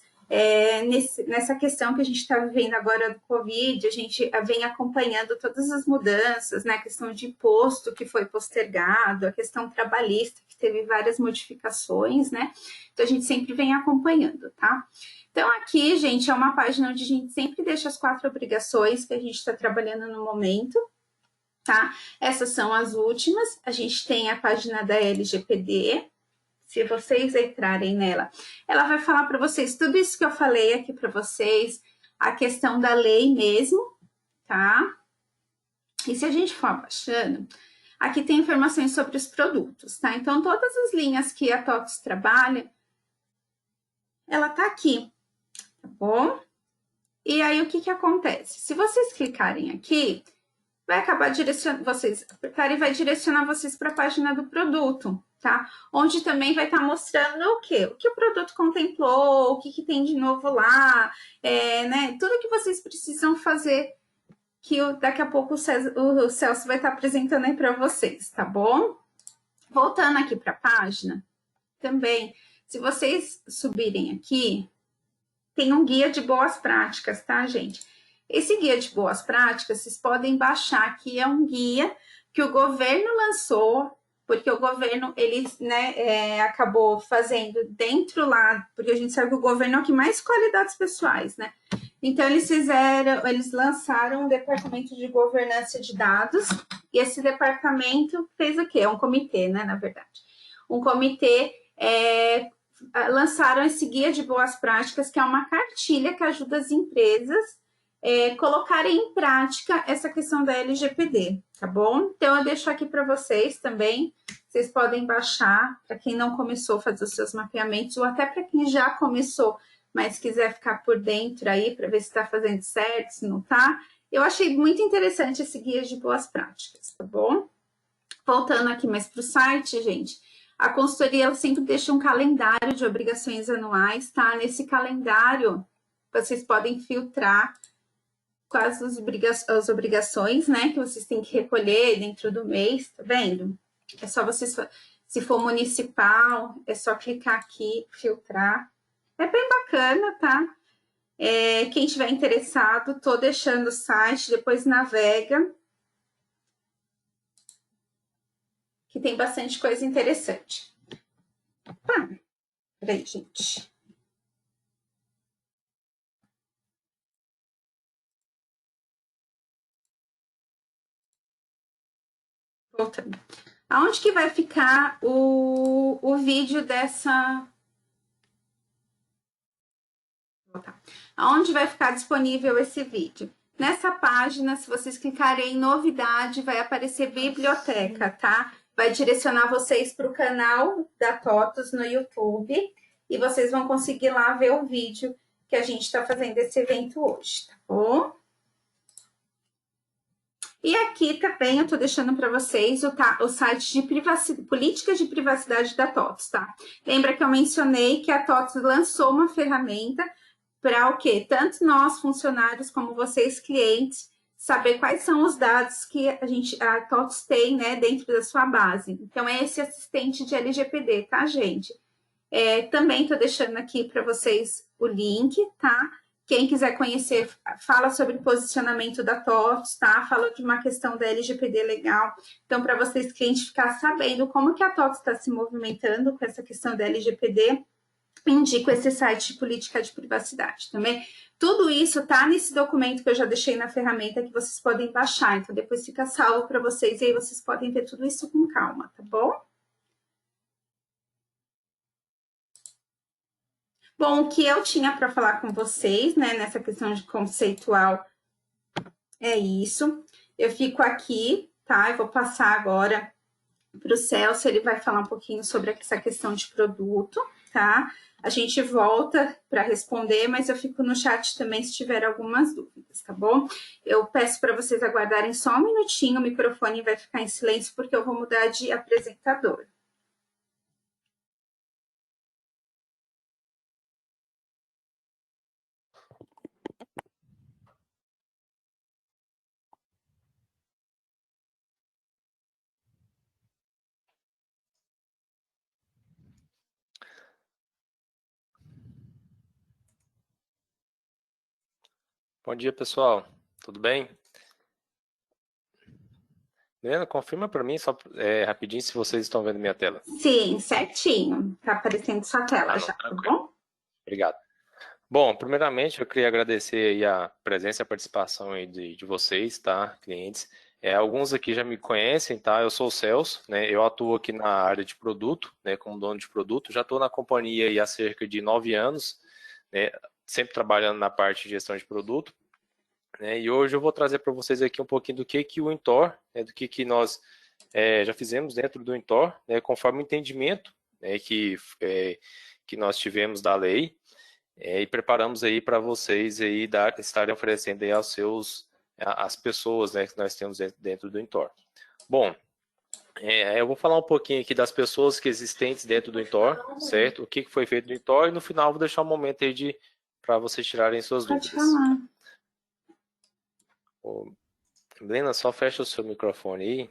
Nessa questão que a gente está vivendo agora do Covid, a gente vem acompanhando todas as mudanças, né? A questão de imposto que foi postergado, a questão trabalhista, que teve várias modificações, né? Então, a gente sempre vem acompanhando, tá? Então, aqui, gente, é uma página onde a gente sempre deixa as 4 obrigações que a gente está trabalhando no momento, tá? Essas são as últimas. A gente tem a página da LGPD. Se vocês entrarem nela, ela vai falar para vocês tudo isso que eu falei aqui para vocês, a questão da lei mesmo, tá? E se a gente for abaixando, aqui tem informações sobre os produtos, tá? Então, todas as linhas que a TOTS trabalha, ela tá aqui, tá bom? E aí, o que que acontece? Se vocês clicarem aqui, vai acabar direcionando vocês, vai direcionar vocês para a página do produto, tá? Onde também vai estar mostrando o quê? O que o produto contemplou, o que que tem de novo lá, né? Tudo que vocês precisam fazer, que daqui a pouco o Celso vai estar apresentando aí para vocês, tá bom? Voltando aqui para a página, também, se vocês subirem aqui, tem um guia de boas práticas, tá, gente? Esse guia de boas práticas, vocês podem baixar, que é um guia que o governo lançou, porque o governo, ele, né, acabou fazendo dentro lá, porque a gente sabe que o governo é o que mais escolhe dados pessoais, né? Então, eles lançaram um departamento de governança de dados, e esse departamento fez o quê? É um comitê, né, na verdade. Um comitê, lançaram esse guia de boas práticas, que é uma cartilha que ajuda as empresas colocarem em prática essa questão da LGPD, tá bom? Então, eu deixo aqui para vocês também, vocês podem baixar, para quem não começou a fazer os seus mapeamentos, ou até para quem já começou, mas quiser ficar por dentro aí, para ver se está fazendo certo, se não está. Eu achei muito interessante esse guia de boas práticas, tá bom? Voltando aqui mais para o site, gente, a consultoria ela sempre deixa um calendário de obrigações anuais, tá? Nesse calendário, vocês podem filtrar quais as obrigações, né, que vocês têm que recolher dentro do mês, tá vendo? É só vocês, se for municipal, é só clicar aqui, filtrar. É bem bacana, tá? Quem estiver interessado, tô deixando o site, depois navega, que tem bastante coisa interessante. Peraí, gente. Voltando. Aonde que vai ficar o vídeo dessa... Aonde vai ficar disponível esse vídeo? Nessa página, se vocês clicarem em novidade, vai aparecer biblioteca, tá? Vai direcionar vocês para o canal da TOTUS no YouTube e vocês vão conseguir lá ver o vídeo que a gente está fazendo esse evento hoje, tá bom? E aqui também eu estou deixando para vocês o site de políticas de privacidade da TOTUS, tá? Lembra que eu mencionei que a TOTUS lançou uma ferramenta para o quê? Tanto nós, funcionários, como vocês, clientes, saber quais são os dados que a TOTUS tem, né, dentro da sua base. Então, é esse assistente de LGPD, tá, gente? Também estou deixando aqui para vocês o link, tá? Quem quiser conhecer, fala sobre posicionamento da TOTUS, tá? Fala de uma questão da LGPD legal. Então, para vocês clientes ficar sabendo como que a TOTUS está se movimentando com essa questão da LGPD, indico esse site de política de privacidade também. Tudo isso tá nesse documento que eu já deixei na ferramenta que vocês podem baixar. Então, depois fica salvo para vocês e aí vocês podem ver tudo isso com calma, tá bom? Bom, o que eu tinha para falar com vocês, né, nessa questão de conceitual é isso. Eu fico aqui, tá? Eu vou passar agora para o Celso, ele vai falar um pouquinho sobre essa questão de produto, tá? A gente volta para responder, mas eu fico no chat também se tiver algumas dúvidas, tá bom? Eu peço para vocês aguardarem só um minutinho, o microfone vai ficar em silêncio porque eu vou mudar de apresentador. Bom dia, pessoal. Tudo bem? Helena, confirma para mim, só rapidinho, se vocês estão vendo minha tela. Sim, certinho. Tá aparecendo sua tela já, tá bom? Obrigado. Bom, primeiramente, eu queria agradecer aí a presença e a participação aí de vocês, tá, clientes. Alguns aqui já me conhecem, tá? Eu sou o Celso, né? Eu atuo aqui na área de produto, né? Como dono de produto. Já estou na companhia aí há cerca de 9 anos, né? Sempre trabalhando na parte de gestão de produto. E hoje eu vou trazer para vocês aqui um pouquinho do que o Intor, do que nós já fizemos dentro do Intor, conforme o entendimento que nós tivemos da lei, e preparamos aí para vocês aí estarem oferecendo aí às pessoas, né, que nós temos dentro do Intor. Bom, eu vou falar um pouquinho aqui das pessoas que existentes dentro do Intor, certo? O que foi feito no Intor, e no final vou deixar um momento aí para vocês tirarem suas dúvidas. Pode falar. Helena, só fecha o seu microfone aí.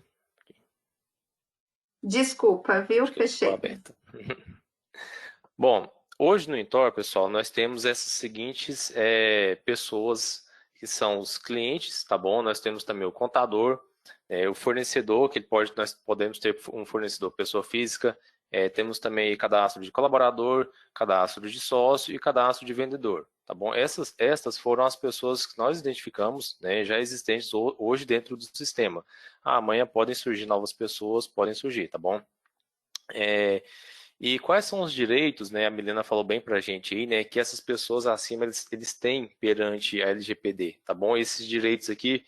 Desculpa, viu? Fechei. Aberto. Bom, hoje no Intor, pessoal, nós temos essas seguintes pessoas que são os clientes, tá bom? Nós temos também o contador, o fornecedor, nós podemos ter um fornecedor pessoa física, temos também cadastro de colaborador, cadastro de sócio e cadastro de vendedor, tá bom? Estas foram as pessoas que nós identificamos, né, já existentes hoje dentro do sistema. Amanhã podem surgir novas pessoas, podem surgir, tá bom? E quais são os direitos, né? A Milena falou bem para a gente aí, né? Que essas pessoas acima eles têm perante a LGPD, tá bom? Esses direitos aqui,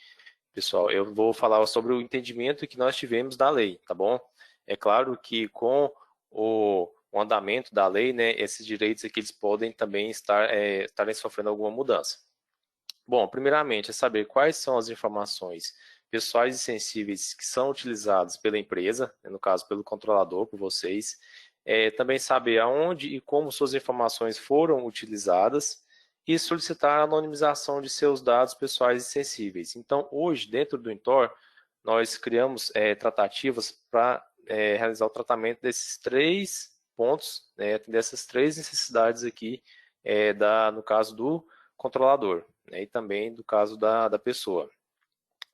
pessoal, eu vou falar sobre o entendimento que nós tivemos da lei, tá bom? É claro que com o andamento da lei, né? Esses direitos aqui eles podem também estarem sofrendo alguma mudança. Bom, primeiramente é saber quais são as informações pessoais e sensíveis que são utilizadas pela empresa, no caso pelo controlador, por vocês. Também saber aonde e como suas informações foram utilizadas e solicitar a anonimização de seus dados pessoais e sensíveis. Então, hoje, dentro do Intor, nós criamos tratativas para realizar o tratamento desses 3 pontos, dessas 3 necessidades aqui, no caso do controlador, e também do caso da pessoa.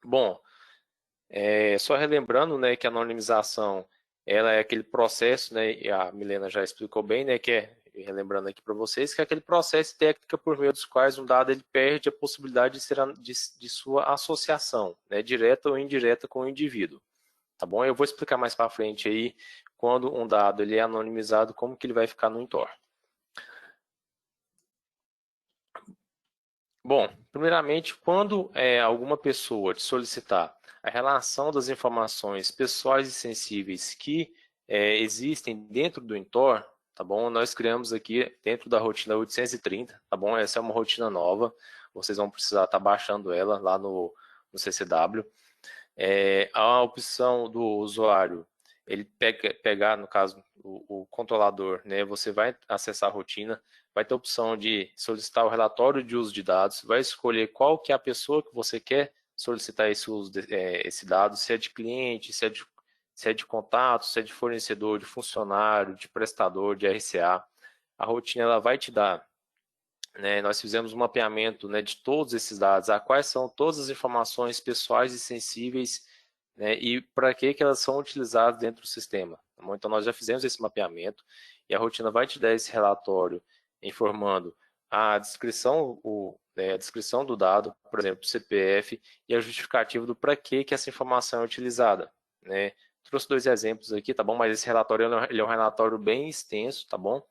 Bom, só relembrando, né, que a anonimização ela é aquele processo, né, e a Milena já explicou bem, né, relembrando aqui para vocês, que é aquele processo técnico por meio dos quais um dado ele perde a possibilidade de sua associação, né, direta ou indireta com o indivíduo, tá bom? Eu vou explicar mais para frente aí, quando um dado ele é anonimizado, como que ele vai ficar no Intor. Bom, primeiramente, quando alguma pessoa te solicitar a relação das informações pessoais e sensíveis que existem dentro do Intor, tá bom? Nós criamos aqui dentro da rotina 830, tá bom? Essa é uma rotina nova, vocês vão precisar estar baixando ela lá no CCW. A opção do usuário, ele pegar, no caso, o controlador, né? Você vai acessar a rotina, vai ter a opção de solicitar o relatório de uso de dados, vai escolher qual que é a pessoa que você quer solicitar esse uso esse dado, se é de cliente, se é de contato, se é de fornecedor, de funcionário, de prestador, de RCA. A rotina ela vai te dar, né, nós fizemos um mapeamento, né, de todos esses dados, quais são todas as informações pessoais e sensíveis, né, e para que elas são utilizadas dentro do sistema. Então nós já fizemos esse mapeamento e a rotina vai te dar esse relatório informando a descrição, a descrição do dado, por exemplo, CPF, e a justificativa do para que essa informação é utilizada, né. Trouxe 2 exemplos aqui, tá bom? Mas esse relatório ele é um relatório bem extenso, tá bom?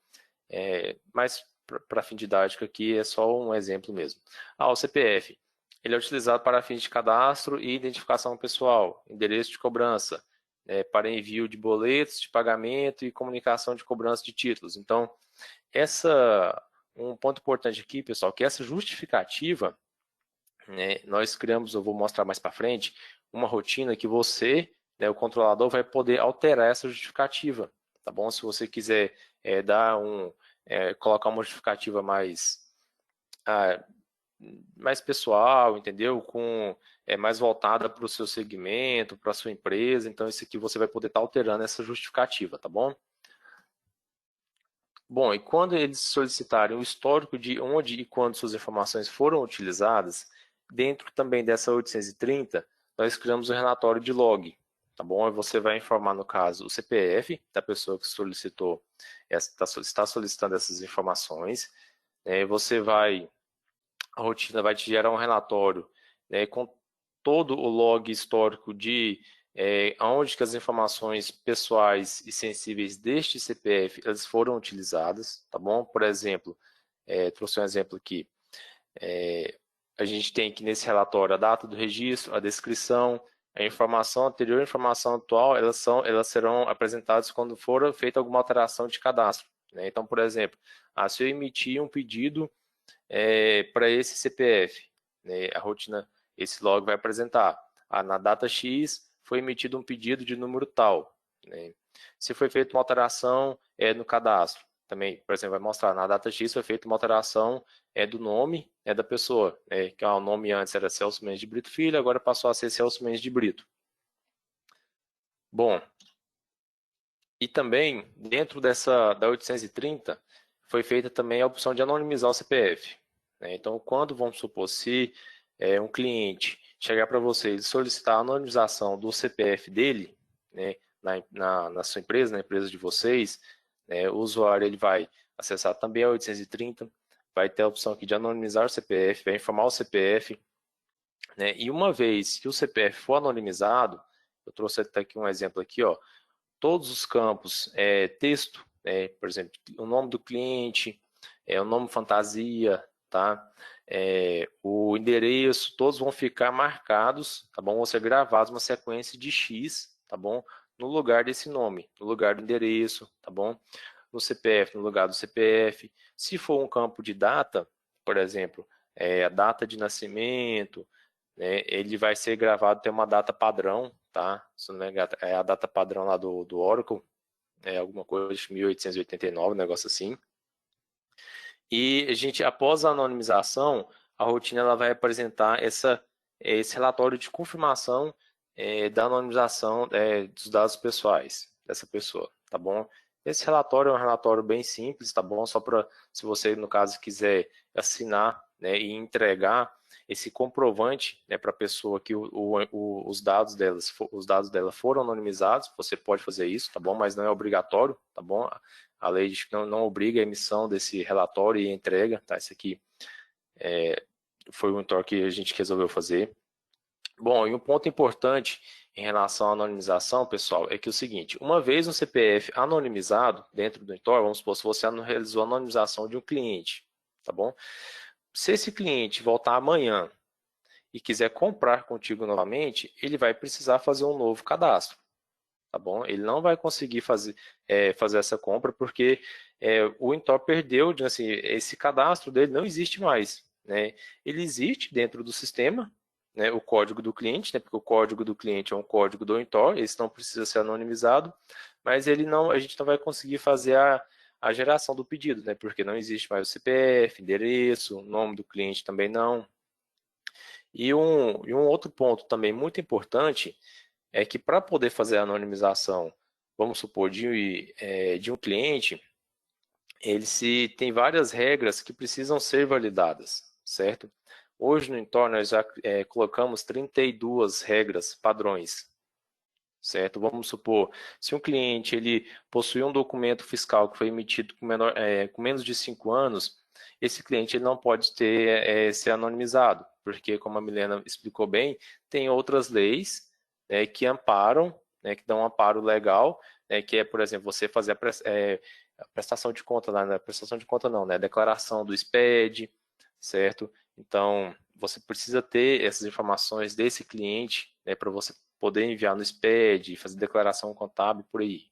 Mas para fim didático aqui é só um exemplo mesmo. O CPF, ele é utilizado para fins de cadastro e identificação pessoal, endereço de cobrança, para envio de boletos de pagamento e comunicação de cobrança de títulos. Então, um ponto importante aqui, pessoal, que essa justificativa, né, nós criamos, eu vou mostrar mais para frente, uma rotina que você, né, o controlador, vai poder alterar essa justificativa, tá bom? Se você quiser colocar uma justificativa mais pessoal, entendeu? Mais voltada para o seu segmento, para a sua empresa. Então, isso aqui você vai poder estar alterando essa justificativa, tá bom? Bom, e quando eles solicitarem o histórico de onde e quando suas informações foram utilizadas, dentro também dessa 830, nós criamos um relatório de log, tá bom? E você vai informar, no caso, o CPF da pessoa que solicitou, está solicitando essas informações. A rotina vai te gerar um relatório, né, com todo o log histórico de onde que as informações pessoais e sensíveis deste CPF elas foram utilizadas, tá bom? Por exemplo, trouxe um exemplo aqui. A gente tem aqui nesse relatório a data do registro, a descrição, a informação anterior e a informação atual, elas serão apresentadas quando for feita alguma alteração de cadastro, né? Então, por exemplo, se eu emitir um pedido para esse CPF, né, a rotina, esse log vai apresentar, na data X foi emitido um pedido de número tal, né? Se foi feita uma alteração no cadastro, também, por exemplo, vai mostrar, na data X foi feita uma alteração do nome da pessoa, que o nome antes era Celso Mendes de Brito Filho, agora passou a ser Celso Mendes de Brito. Bom, e também, dentro da 830, foi feita também a opção de anonimizar o CPF. Então, quando, vamos supor, se um cliente chegar para vocês e solicitar a anonimização do CPF dele, né, na sua empresa, na empresa de vocês, o usuário ele vai acessar também a 830, vai ter a opção aqui de anonimizar o CPF, vai informar o CPF, né, e uma vez que o CPF for anonimizado, eu trouxe até aqui um exemplo aqui, ó, todos os campos, texto, por exemplo, o nome do cliente, o nome fantasia, tá? O endereço, todos vão ficar marcados, tá bom? Vão ser gravados uma sequência de X, tá bom? No lugar desse nome, no lugar do endereço, tá bom? No CPF, no lugar do CPF. Se for um campo de data, por exemplo, a data de nascimento, ele vai ser gravado, tem uma data padrão, tá? Se não é a data padrão lá do Oracle, alguma coisa de 1889, um negócio assim. E a gente, após a anonimização, a rotina ela vai apresentar esse relatório de confirmação da anonimização dos dados pessoais dessa pessoa, tá bom? Esse relatório é um relatório bem simples, tá bom? Só para, se você, no caso, quiser assinar, né, e entregar esse comprovante, né, para a pessoa que os dados dela foram anonimizados, você pode fazer isso, tá bom? Mas não é obrigatório, tá bom? A lei diz que não obriga a emissão desse relatório e entrega, tá? Esse aqui foi um Intor que a gente resolveu fazer. Bom, e um ponto importante em relação à anonimização, pessoal, é que é o seguinte, uma vez um CPF anonimizado dentro do Intor, vamos supor, se você realizou a anonimização de um cliente, tá bom? se esse cliente voltar amanhã e quiser comprar contigo novamente, ele vai precisar fazer um novo cadastro, tá bom? Ele não vai conseguir fazer essa compra porque o Intor perdeu, assim, esse cadastro dele não existe mais, né? Ele existe dentro do sistema, né, o código do cliente, né, porque o código do cliente é um código do Intor, esse não precisa ser anonimizado, mas a gente não vai conseguir fazer a geração do pedido, né, porque não existe mais o CPF, endereço, nome do cliente também não. E um outro ponto também muito importante é que para poder fazer a anonimização, vamos supor, de um cliente, se tem várias regras que precisam ser validadas, certo? Hoje no Intor nós já colocamos 32 regras padrões, certo? Vamos supor, se um cliente ele possui um documento fiscal que foi emitido com menos de 5 anos, esse cliente ele não pode ser anonimizado, porque como a Milena explicou bem, tem outras leis que amparam, que dão um amparo legal, que é, por exemplo, você fazer a prestação de conta, né? Prestação de conta não, né? Declaração do SPED, certo? Então, você precisa ter essas informações desse cliente, né, para você poder enviar no SPED, fazer declaração contábil por aí.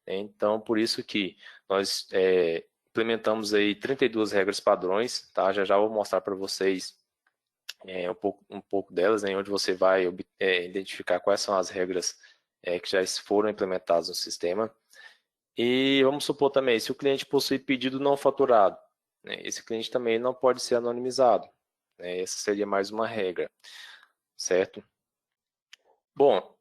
Então, por isso que nós implementamos aí 32 regras padrões, tá? Já vou mostrar para vocês um pouco delas, né, onde você vai identificar quais são as regras que já foram implementadas no sistema. E vamos supor também, se o cliente possui pedido não faturado, né, esse cliente também não pode ser anonimizado. Né, essa seria mais uma regra, certo? Bom,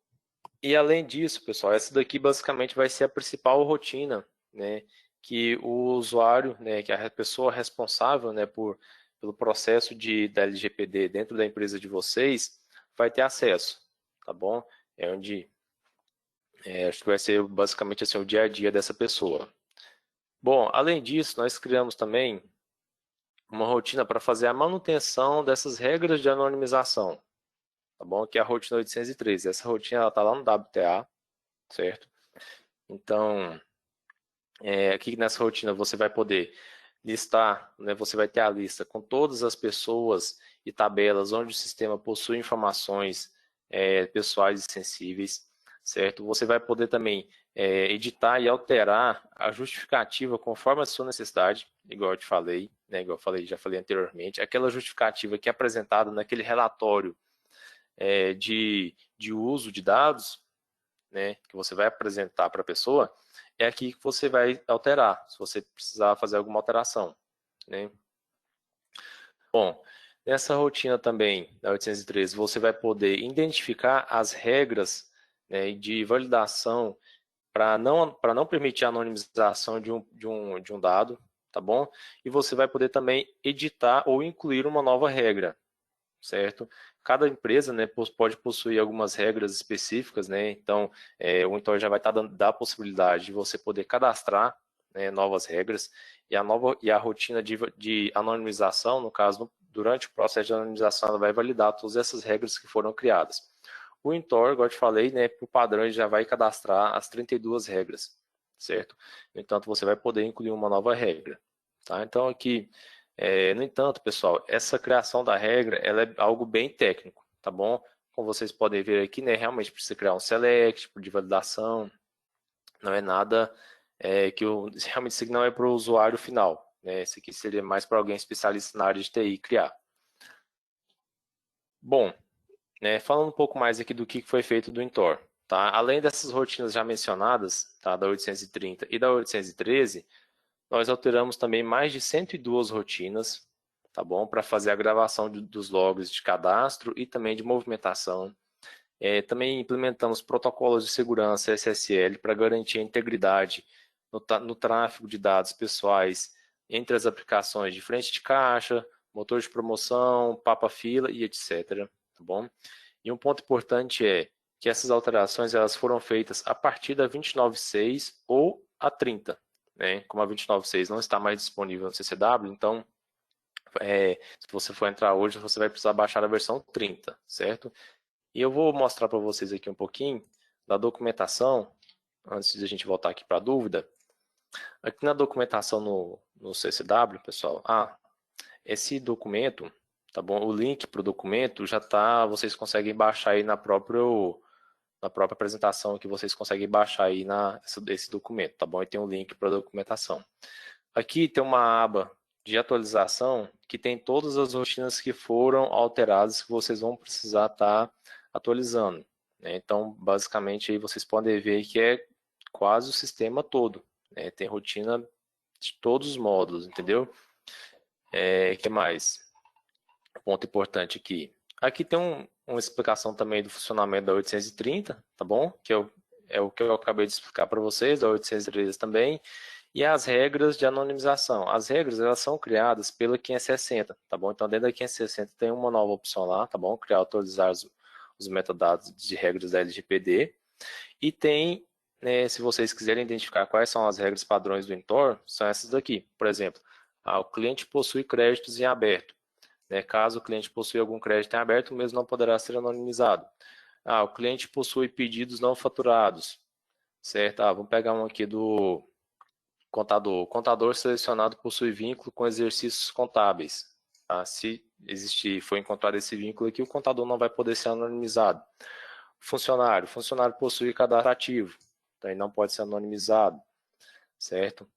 e além disso, pessoal, essa daqui basicamente vai ser a principal rotina, né, que o usuário, né, que a pessoa responsável, né, pelo processo da LGPD dentro da empresa de vocês vai ter acesso, tá bom? Acho que vai ser basicamente assim, o dia a dia dessa pessoa. Bom, além disso, nós criamos também uma rotina para fazer a manutenção dessas regras de anonimização, tá bom? Que é a rotina 813. Essa rotina está lá no WTA, certo? Então, aqui nessa rotina você vai poder listar, né, você vai ter a lista com todas as pessoas e tabelas onde o sistema possui informações pessoais e sensíveis, certo? Você vai poder também editar e alterar a justificativa conforme a sua necessidade, igual eu te falei, né, já falei anteriormente, aquela justificativa que é apresentada naquele relatório de uso de dados, né, que você vai apresentar para a pessoa, é aqui que você vai alterar, se você precisar fazer alguma alteração. Né? Bom, nessa rotina também, da 813, você vai poder identificar as regras, né, de validação para não permitir a anonimização de um dado, tá bom? E você vai poder também editar ou incluir uma nova regra, certo? Cada empresa, né, pode possuir algumas regras específicas, né? Então, o Intor já vai estar dando a possibilidade de você poder cadastrar, né, novas regras e a rotina de anonimização, no caso, durante o processo de anonimização, ela vai validar todas essas regras que foram criadas. O Intor, igual eu te falei, né, por padrão, ele já vai cadastrar as 32 regras, certo? No entanto, você vai poder incluir uma nova regra, tá? Então, aqui, no entanto, pessoal, essa criação da regra, ela é algo bem técnico, tá bom? Como vocês podem ver aqui, né, realmente precisa criar um select de validação, não é nada realmente isso aqui não é para o usuário final, né? Isso aqui seria mais para alguém especialista na área de TI criar. Bom, né, falando um pouco mais aqui do que foi feito do Intor, tá? Além dessas rotinas já mencionadas, tá, da 830 e da 813, nós alteramos também mais de 102 rotinas, tá bom? Para fazer a gravação dos logs de cadastro e também de movimentação. Também implementamos protocolos de segurança SSL para garantir a integridade no tráfego de dados pessoais entre as aplicações de frente de caixa, motor de promoção, papa-fila e etc. Tá bom? E um ponto importante é que essas alterações elas foram feitas a partir da 29.6 ou a 30. Né? Como a 29.6 não está mais disponível no CCW, então se você for entrar hoje, você vai precisar baixar a versão 30, certo? E eu vou mostrar para vocês aqui um pouquinho da documentação, antes de a gente voltar aqui para a dúvida. Aqui na documentação no CCW, pessoal, esse documento, tá bom? O link para o documento já tá, vocês conseguem baixar aí na própria apresentação que vocês conseguem baixar aí esse documento, tá bom? E tem um link para a documentação. Aqui tem uma aba de atualização que tem todas as rotinas que foram alteradas que vocês vão precisar estar atualizando, né? Então, basicamente, aí vocês podem ver que é quase o sistema todo, né? Tem rotina de todos os módulos, entendeu? Que mais? Ponto importante aqui. Aqui tem uma explicação também do funcionamento da 830, tá bom? Que é o que eu acabei de explicar para vocês, da 813 também. E as regras de anonimização. As regras, elas são criadas pela 560, tá bom? Então, dentro da 560 tem uma nova opção lá, tá bom? Criar, atualizar os metadados de regras da LGPD. E tem, né, se vocês quiserem identificar quais são as regras padrões do Intor, são essas daqui. Por exemplo, o cliente possui créditos em aberto. Né? Caso o cliente possua algum crédito em aberto, o mesmo não poderá ser anonimizado. O cliente possui pedidos não faturados. Certo? Vamos pegar um aqui do contador. O contador selecionado possui vínculo com exercícios contábeis. Tá? Se for encontrado esse vínculo aqui, o contador não vai poder ser anonimizado. Funcionário. Funcionário possui cadastro ativo. Então, ele não pode ser anonimizado. Certo?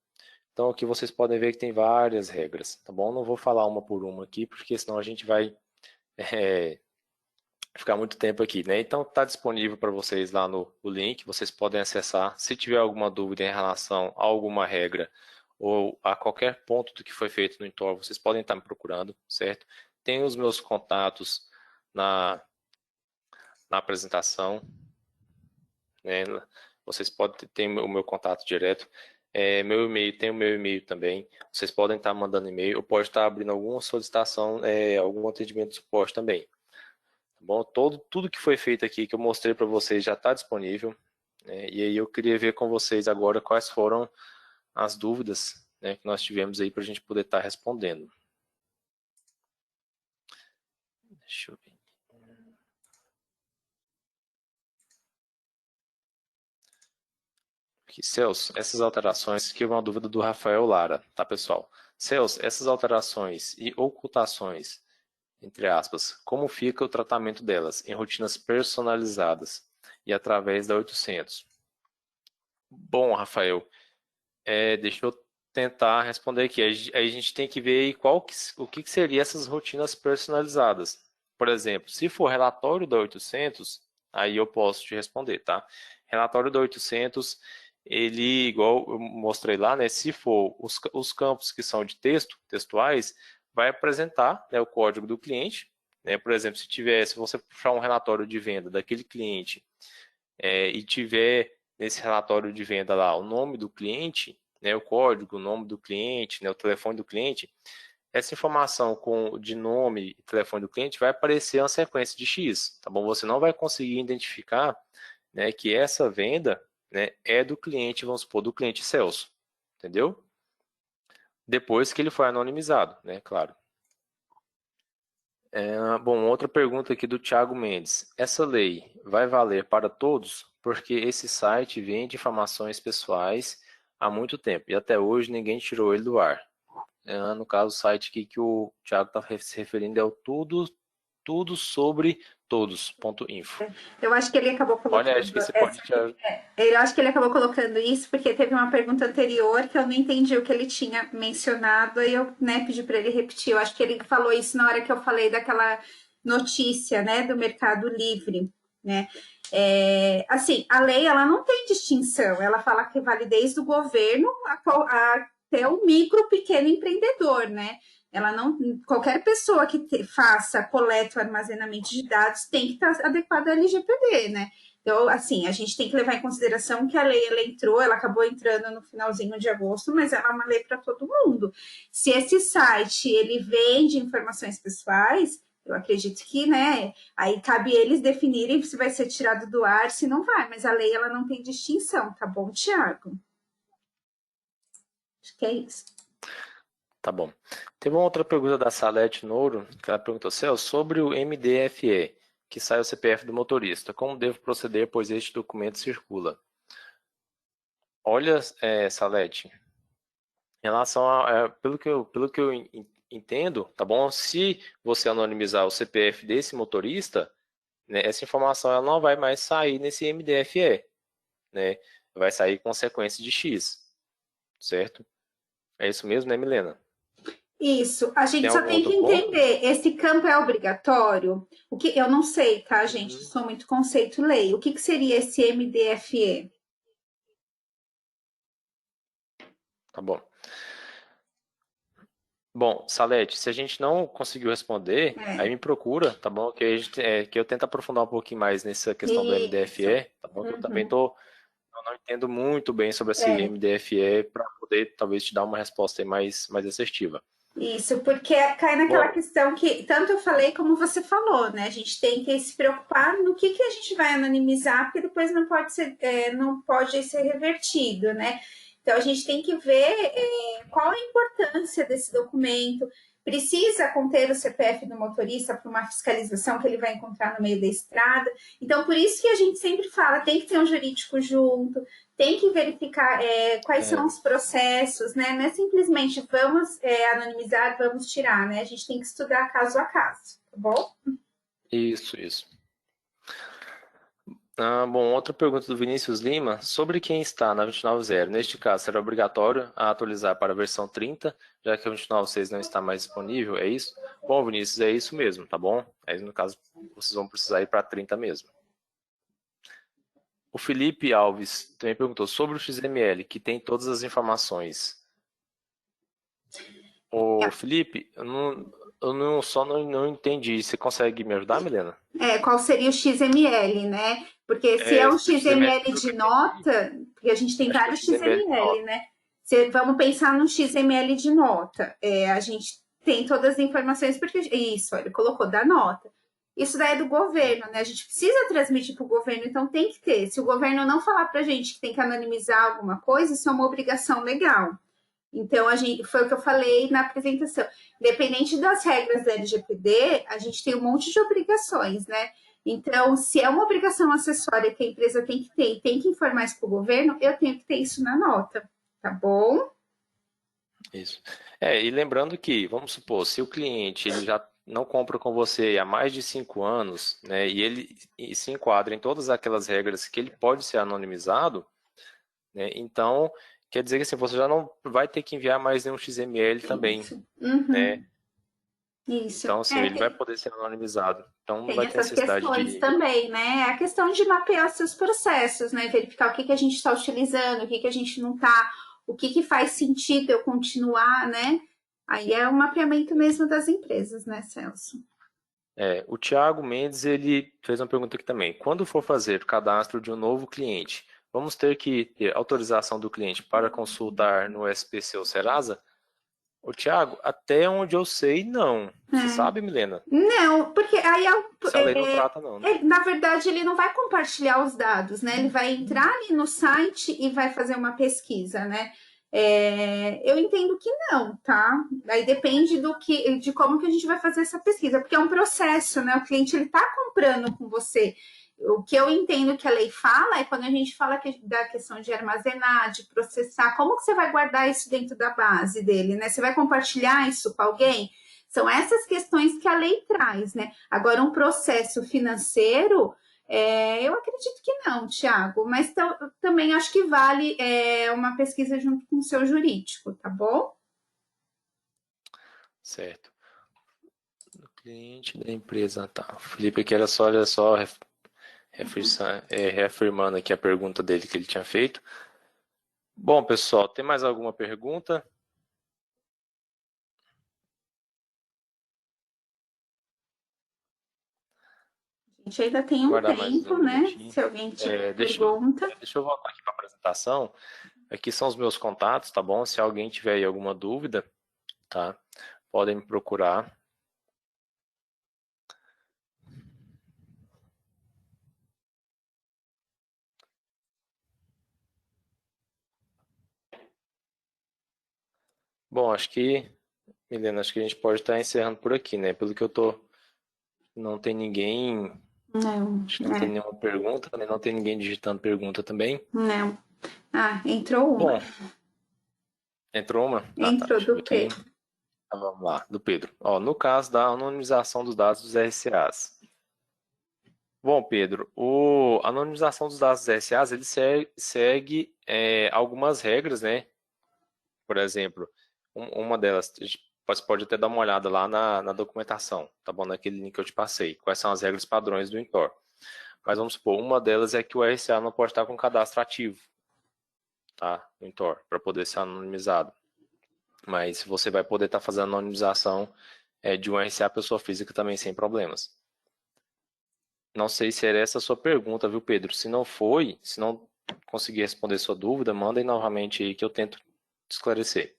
Então, aqui vocês podem ver que tem várias regras, tá bom? Não vou falar uma por uma aqui, porque senão a gente vai ficar muito tempo aqui, né? Então, está disponível para vocês lá no link, vocês podem acessar. Se tiver alguma dúvida em relação a alguma regra ou a qualquer ponto do que foi feito no Intor, vocês podem estar me procurando, certo? Tem os meus contatos na apresentação, né? Vocês podem ter o meu contato direto. Meu e-mail, tem o meu e-mail também. Vocês podem estar mandando e-mail, ou pode estar abrindo alguma solicitação, algum atendimento de suporte também. Tá bom? Tudo que foi feito aqui, que eu mostrei para vocês, já está disponível. E aí eu queria ver com vocês agora quais foram as dúvidas, né, que nós tivemos aí para a gente poder estar respondendo. Deixa eu ver. Aqui, Celso, essas alterações, que é uma dúvida do Rafael Lara, tá, pessoal? Celso, essas alterações e ocultações, entre aspas, como fica o tratamento delas em rotinas personalizadas e através da 800? Bom, Rafael, deixa eu tentar responder aqui. Aí a gente tem que ver o que seria essas rotinas personalizadas. Por exemplo, se for relatório da 800, aí eu posso te responder, tá? Relatório da 800, ele, igual eu mostrei lá, né? Se for os campos que são de textuais, vai apresentar, né, o código do cliente, né? Por exemplo, se você puxar um relatório de venda daquele cliente e tiver nesse relatório de venda lá o nome do cliente, né, o código, o nome do cliente, né, o telefone do cliente, essa informação de nome e telefone do cliente vai aparecer uma sequência de X, tá bom? Você não vai conseguir identificar, né, que essa venda, né, é do cliente, vamos supor, do cliente Celso, entendeu? Depois que ele foi anonimizado, né, claro. Bom, outra pergunta aqui do Thiago Mendes. Essa lei vai valer para todos? Porque esse site vende informações pessoais há muito tempo e até hoje ninguém tirou ele do ar. No caso, o site aqui que o Thiago está se referindo é o tudo sobre todos.info. Eu acho que ele acabou colocando. Olha, acho que você pode Eu acho que ele acabou colocando isso porque teve uma pergunta anterior que eu não entendi o que ele tinha mencionado e eu, né, pedi para ele repetir. Eu acho que ele falou isso na hora que eu falei daquela notícia, né, do Mercado Livre, né? Assim, a lei ela não tem distinção. Ela fala que vale desde o governo até o micro pequeno empreendedor, né? Ela não, qualquer pessoa que faça coleta ou armazenamento de dados tem que estar adequada à LGPD, né? Então, assim, a gente tem que levar em consideração que a lei ela acabou entrando no finalzinho de agosto, mas ela é uma lei para todo mundo. Se esse site ele vende informações pessoais, eu acredito que, né? Aí cabe eles definirem se vai ser tirado do ar, se não vai. Mas a lei ela não tem distinção, tá bom, Thiago? Acho que é isso. Tá bom. Teve uma outra pergunta da Salete Nouro, que ela perguntou, Celso, sobre o MDFE, que sai o CPF do motorista. Como devo proceder, pois este documento circula? Olha, Salete, em relação pelo que eu entendo, tá bom? Se você anonimizar o CPF desse motorista, né, essa informação ela não vai mais sair nesse MDFE, né? Vai sair consequência de X, certo? É isso mesmo, né, Milena? Isso, a Tem gente só algum tem que outro ponto? entender, esse campo é obrigatório? O que eu não sei, tá, gente? Uhum. Sou muito conceito lei. O que seria esse MDFE? Tá bom. Bom, Salete, se a gente não conseguiu responder, aí É, me procura, tá bom? Que eu tento aprofundar um pouquinho mais nessa questão do isso. MDFE, tá bom? Que Uhum. eu não entendo muito bem sobre esse É, MDFE para poder talvez te dar uma resposta aí mais assertiva. isso, porque cai naquela Bom, questão que tanto eu falei como você falou, né? A gente tem que se preocupar no que a gente vai anonimizar, porque depois não pode ser, não pode ser revertido, né? Então a gente tem que ver qual a importância desse documento. Precisa conter o CPF do motorista para uma fiscalização que ele vai encontrar no meio da estrada. Então, por isso que a gente sempre fala, tem que ter um jurídico junto, tem que verificar quais são é, os processos, né? Não é simplesmente vamos anonimizar, vamos tirar, né? A gente tem que estudar caso a caso, tá bom? isso. Bom, outra pergunta do Vinícius Lima, sobre quem está na 290. Neste caso, será obrigatório a atualizar para a versão 30, já que a 296 não está mais disponível, é isso? Bom, Vinícius, é isso mesmo, tá bom? Aí, no caso, vocês vão precisar ir para 30 mesmo. O Felipe Alves também perguntou sobre o XML, que tem todas as informações. Ô, Felipe, eu não entendi. Você consegue me ajudar, Milena? Qual seria o XML, né? Porque se é É, um o XML, XML pelo que de eu entendi, nota, porque a gente tem acho que é o vários XML de XML, nota. né? Vamos pensar num XML de nota. A gente tem todas as informações, porque isso, ele colocou da nota. Isso daí é do governo, né? A gente precisa transmitir para o governo, então tem que ter. Se o governo não falar para a gente que tem que anonimizar alguma coisa, isso é uma obrigação legal. Então, foi o que eu falei na apresentação. Independente das regras da LGPD, a gente tem um monte de obrigações, né? Então, se é uma obrigação acessória que a empresa tem que ter e tem que informar isso para o governo, eu tenho que ter isso na nota, tá bom? Isso. E lembrando que, vamos supor, se o cliente ele já não compra com você há mais de 5 anos, né, e ele se enquadra em todas aquelas regras que ele pode ser anonimizado, né, então quer dizer que assim, você já não vai ter que enviar mais nenhum XML também, Isso. né? Uhum. Isso. Então, assim, ele vai poder ser anonimizado. Então, não Tem vai ter essas necessidade questões de... também, né? A questão de mapear seus processos, né? Verificar o que a gente está utilizando, o que a gente não está, o que faz sentido eu continuar, né? Aí é o mapeamento mesmo das empresas, né, Celso? O Thiago Mendes, ele fez uma pergunta aqui também. Quando for fazer o cadastro de um novo cliente, vamos ter que ter autorização do cliente para consultar no SPC ou Serasa? Ô, Thiago, até onde eu sei, não. Você É. sabe, Milena? Não, porque aí Essa lei não trata, não, né? na verdade ele não vai compartilhar os dados, né? Ele vai entrar ali no site e vai fazer uma pesquisa, né? Eu entendo que não, tá? Aí depende de como que a gente vai fazer essa pesquisa, porque é um processo, né? O cliente ele está comprando com você. O que eu entendo que a lei fala é quando a gente fala da questão de armazenar, de processar, como que você vai guardar isso dentro da base dele, né? Você vai compartilhar isso com alguém? São essas questões que a lei traz, né? Agora, um processo financeiro, eu acredito que não, Tiago, mas também acho que vale uma pesquisa junto com o seu jurídico, tá bom? Certo. Do cliente da empresa, tá. O Felipe aqui era só, olha só, reafirmando aqui a pergunta dele que ele tinha feito. Bom, pessoal, tem mais alguma pergunta? A gente ainda tem um Guardar mais tempo, um né? minutinho. Se alguém tiver Deixa, pergunta. deixa eu voltar aqui para a apresentação. Aqui são os meus contatos, tá bom? Se alguém tiver aí alguma dúvida, tá? Podem me procurar. Bom, Milena, acho que a gente pode estar encerrando por aqui, né? Pelo que eu tô, não tem ninguém, Não, acho que não tem nenhuma pergunta, né? Não tem ninguém digitando pergunta também. não. Ah, entrou uma. Bom, entrou uma? Tá, Entrou deixa eu ver do aqui. Pedro. Então, vamos lá, do Pedro. Ó, no caso da anonimização dos dados dos RCAs. Bom, Pedro, a anonimização dos dados dos RCAs, ele segue algumas regras, né? Por exemplo, uma delas, você pode até dar uma olhada lá na documentação, tá bom? Naquele link que eu te passei. Quais são as regras padrões do Intor. Mas vamos supor, uma delas é que o RCA não pode estar com cadastro ativo, tá? No Intor, para poder ser anonimizado. Mas você vai poder estar fazendo anonimização de um RCA pessoa física também sem problemas. Não sei se era essa a sua pergunta, viu, Pedro? Se não foi, se não conseguir responder sua dúvida, mandem novamente aí que eu tento esclarecer.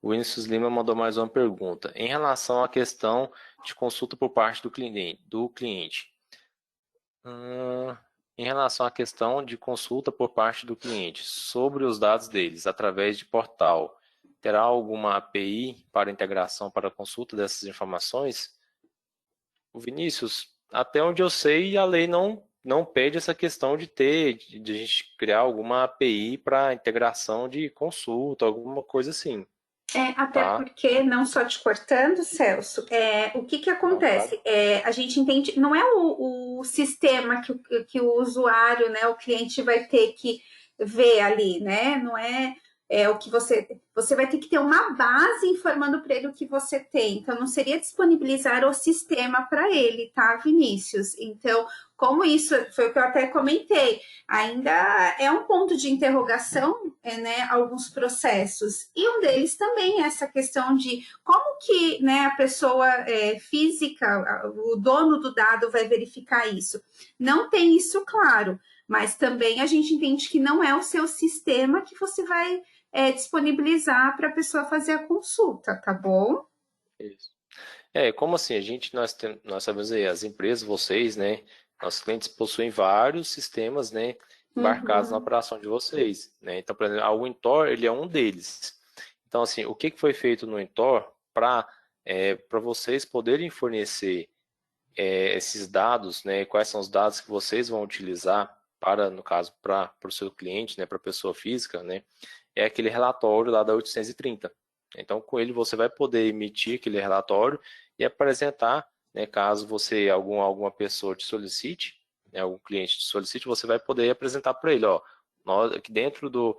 O Vinícius Lima mandou mais uma pergunta. Em relação à questão de consulta por parte do cliente. Em relação à questão de consulta por parte do cliente sobre os dados deles através de portal, terá alguma API para integração para consulta dessas informações? O Vinícius, até onde eu sei, a lei não pede essa questão de a gente criar alguma API para integração de consulta, alguma coisa assim. Até porque, não só te cortando, Celso, o que acontece? A gente entende, não é o sistema que o usuário, né, o cliente vai ter que ver ali, né? Não é o que você vai ter que ter uma base informando para ele o que você tem. Então, não seria disponibilizar o sistema para ele, tá, Vinícius? Então, como isso foi o que eu até comentei, ainda é um ponto de interrogação, né, alguns processos. E um deles também é essa questão de como que, né, a pessoa física, o dono do dado vai verificar isso. Não tem isso claro, mas também a gente entende que não é o seu sistema que você vai disponibilizar para a pessoa fazer a consulta, tá bom? Isso. Como assim? Nós sabemos aí, as empresas, vocês, né? Nossos clientes possuem vários sistemas, né? Embarcados na operação de vocês, né? Então, por exemplo, o Intor, ele é um deles. Então, assim, o que foi feito no Intor para vocês poderem fornecer esses dados, né? Quais são os dados que vocês vão utilizar para, no caso, para o seu cliente, né? Para a pessoa física, né? É aquele relatório lá da 830. Então, com ele você vai poder emitir aquele relatório e apresentar, né, caso alguma pessoa te solicite, né, algum cliente te solicite, você vai poder apresentar para ele, ó, nós aqui dentro do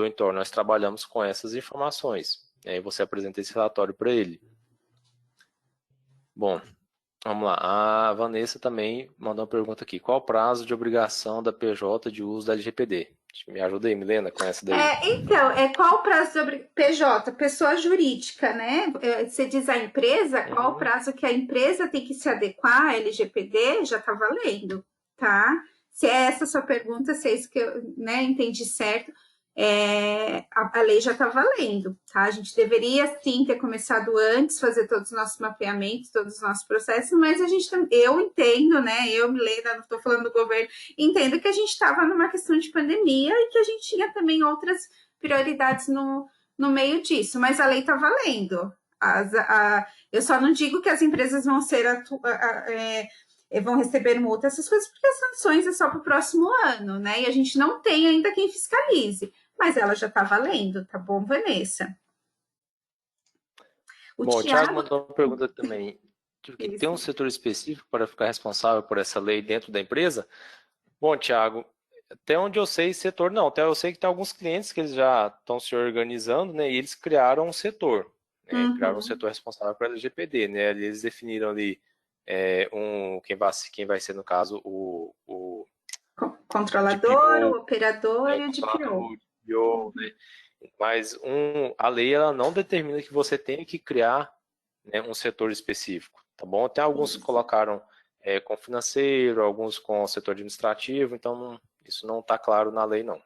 entorno nós trabalhamos com essas informações. E aí você apresenta esse relatório para ele. Bom, vamos lá. A Vanessa também mandou uma pergunta aqui. Qual o prazo de obrigação da PJ de uso da LGPD? Me ajuda aí, Milena, com essa daí. Então, qual o prazo de PJ? Pessoa jurídica, né? Você diz a empresa, qual o prazo que a empresa tem que se adequar à LGPD? Já está valendo, tá? Se é essa a sua pergunta, se é isso que eu, né, entendi certo, a lei já está valendo, tá? A gente deveria, sim, ter começado antes, fazer todos os nossos mapeamentos, todos os nossos processos, mas eu entendo, né? Eu, Milena, não estou falando do governo, entendo que a gente estava numa questão de pandemia e que a gente tinha também outras prioridades no meio disso, mas a lei está valendo. Eu só não digo que as empresas vão vão receber multa, essas coisas, porque as sanções é só para o próximo ano, né? E a gente não tem ainda quem fiscalize, mas ela já está valendo, tá bom, Vanessa? O Thiago mandou uma pergunta também. Tem um setor específico para ficar responsável por essa lei dentro da empresa? Bom, Thiago, até onde eu sei, setor não. Até eu sei que tem alguns clientes que eles já estão se organizando, né? E eles criaram um setor, né? Criaram um setor responsável pela LGPD, né? Eles definiram ali quem vai ser, no caso, o controlador, o operador e o DPO. Né? Mas a lei ela não determina que você tenha que criar, né, um setor específico, tá bom? Até alguns colocaram com financeiro, alguns com setor administrativo, então isso não está claro na lei, não.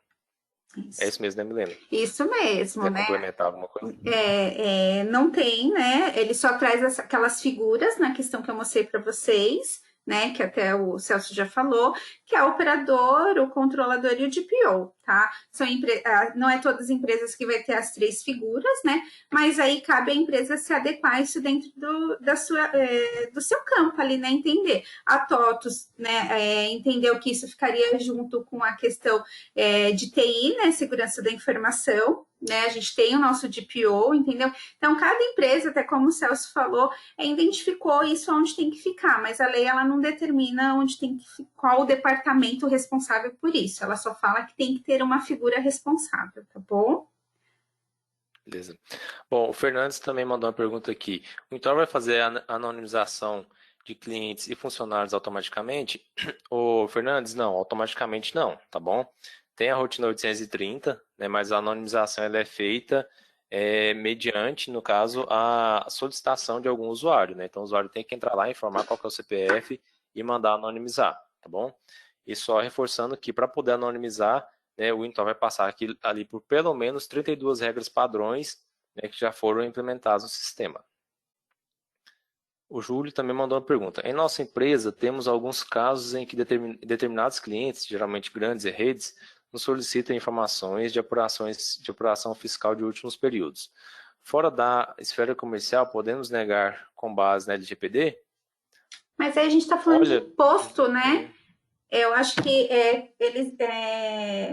Isso. É isso mesmo, né, Milena? Isso mesmo, quer né? complementar alguma coisa? Não tem, né? Ele só traz aquelas figuras na questão que eu mostrei para vocês, né? Que até o Celso já falou, que é o operador, o controlador e o DPO, tá? Não é todas as empresas que vai ter as 3 figuras, né? Mas aí cabe a empresa se adequar a isso dentro do seu campo ali, né? Entender. A TOTUS, né? Entendeu que isso ficaria junto com a questão de TI, né? Segurança da informação, né? A gente tem o nosso DPO, entendeu? Então, cada empresa, até como o Celso falou, identificou isso onde tem que ficar, mas a lei ela não determina onde tem que qual o departamento responsável por isso. Ela só fala que tem que ter uma figura responsável, tá bom? Beleza. Bom, o Fernandes também mandou uma pergunta aqui. O Intor vai fazer a anonimização de clientes e funcionários automaticamente? O Fernandes, não, automaticamente não, tá bom? Tem a rotina 830, né, mas a anonimização ela é feita mediante, no caso, a solicitação de algum usuário, né? Então o usuário tem que entrar lá, informar qual que é o CPF e mandar anonimizar, tá bom? E só reforçando que para poder anonimizar, né, o Intor vai passar aqui, ali por pelo menos 32 regras padrões, né, que já foram implementadas no sistema. O Júlio também mandou uma pergunta. Em nossa empresa, temos alguns casos em que determinados clientes, geralmente grandes redes, nos solicitam informações de apuração fiscal de últimos períodos. Fora da esfera comercial, podemos negar com base na LGPD? Mas aí a gente está falando de imposto, né? Eu acho que eles,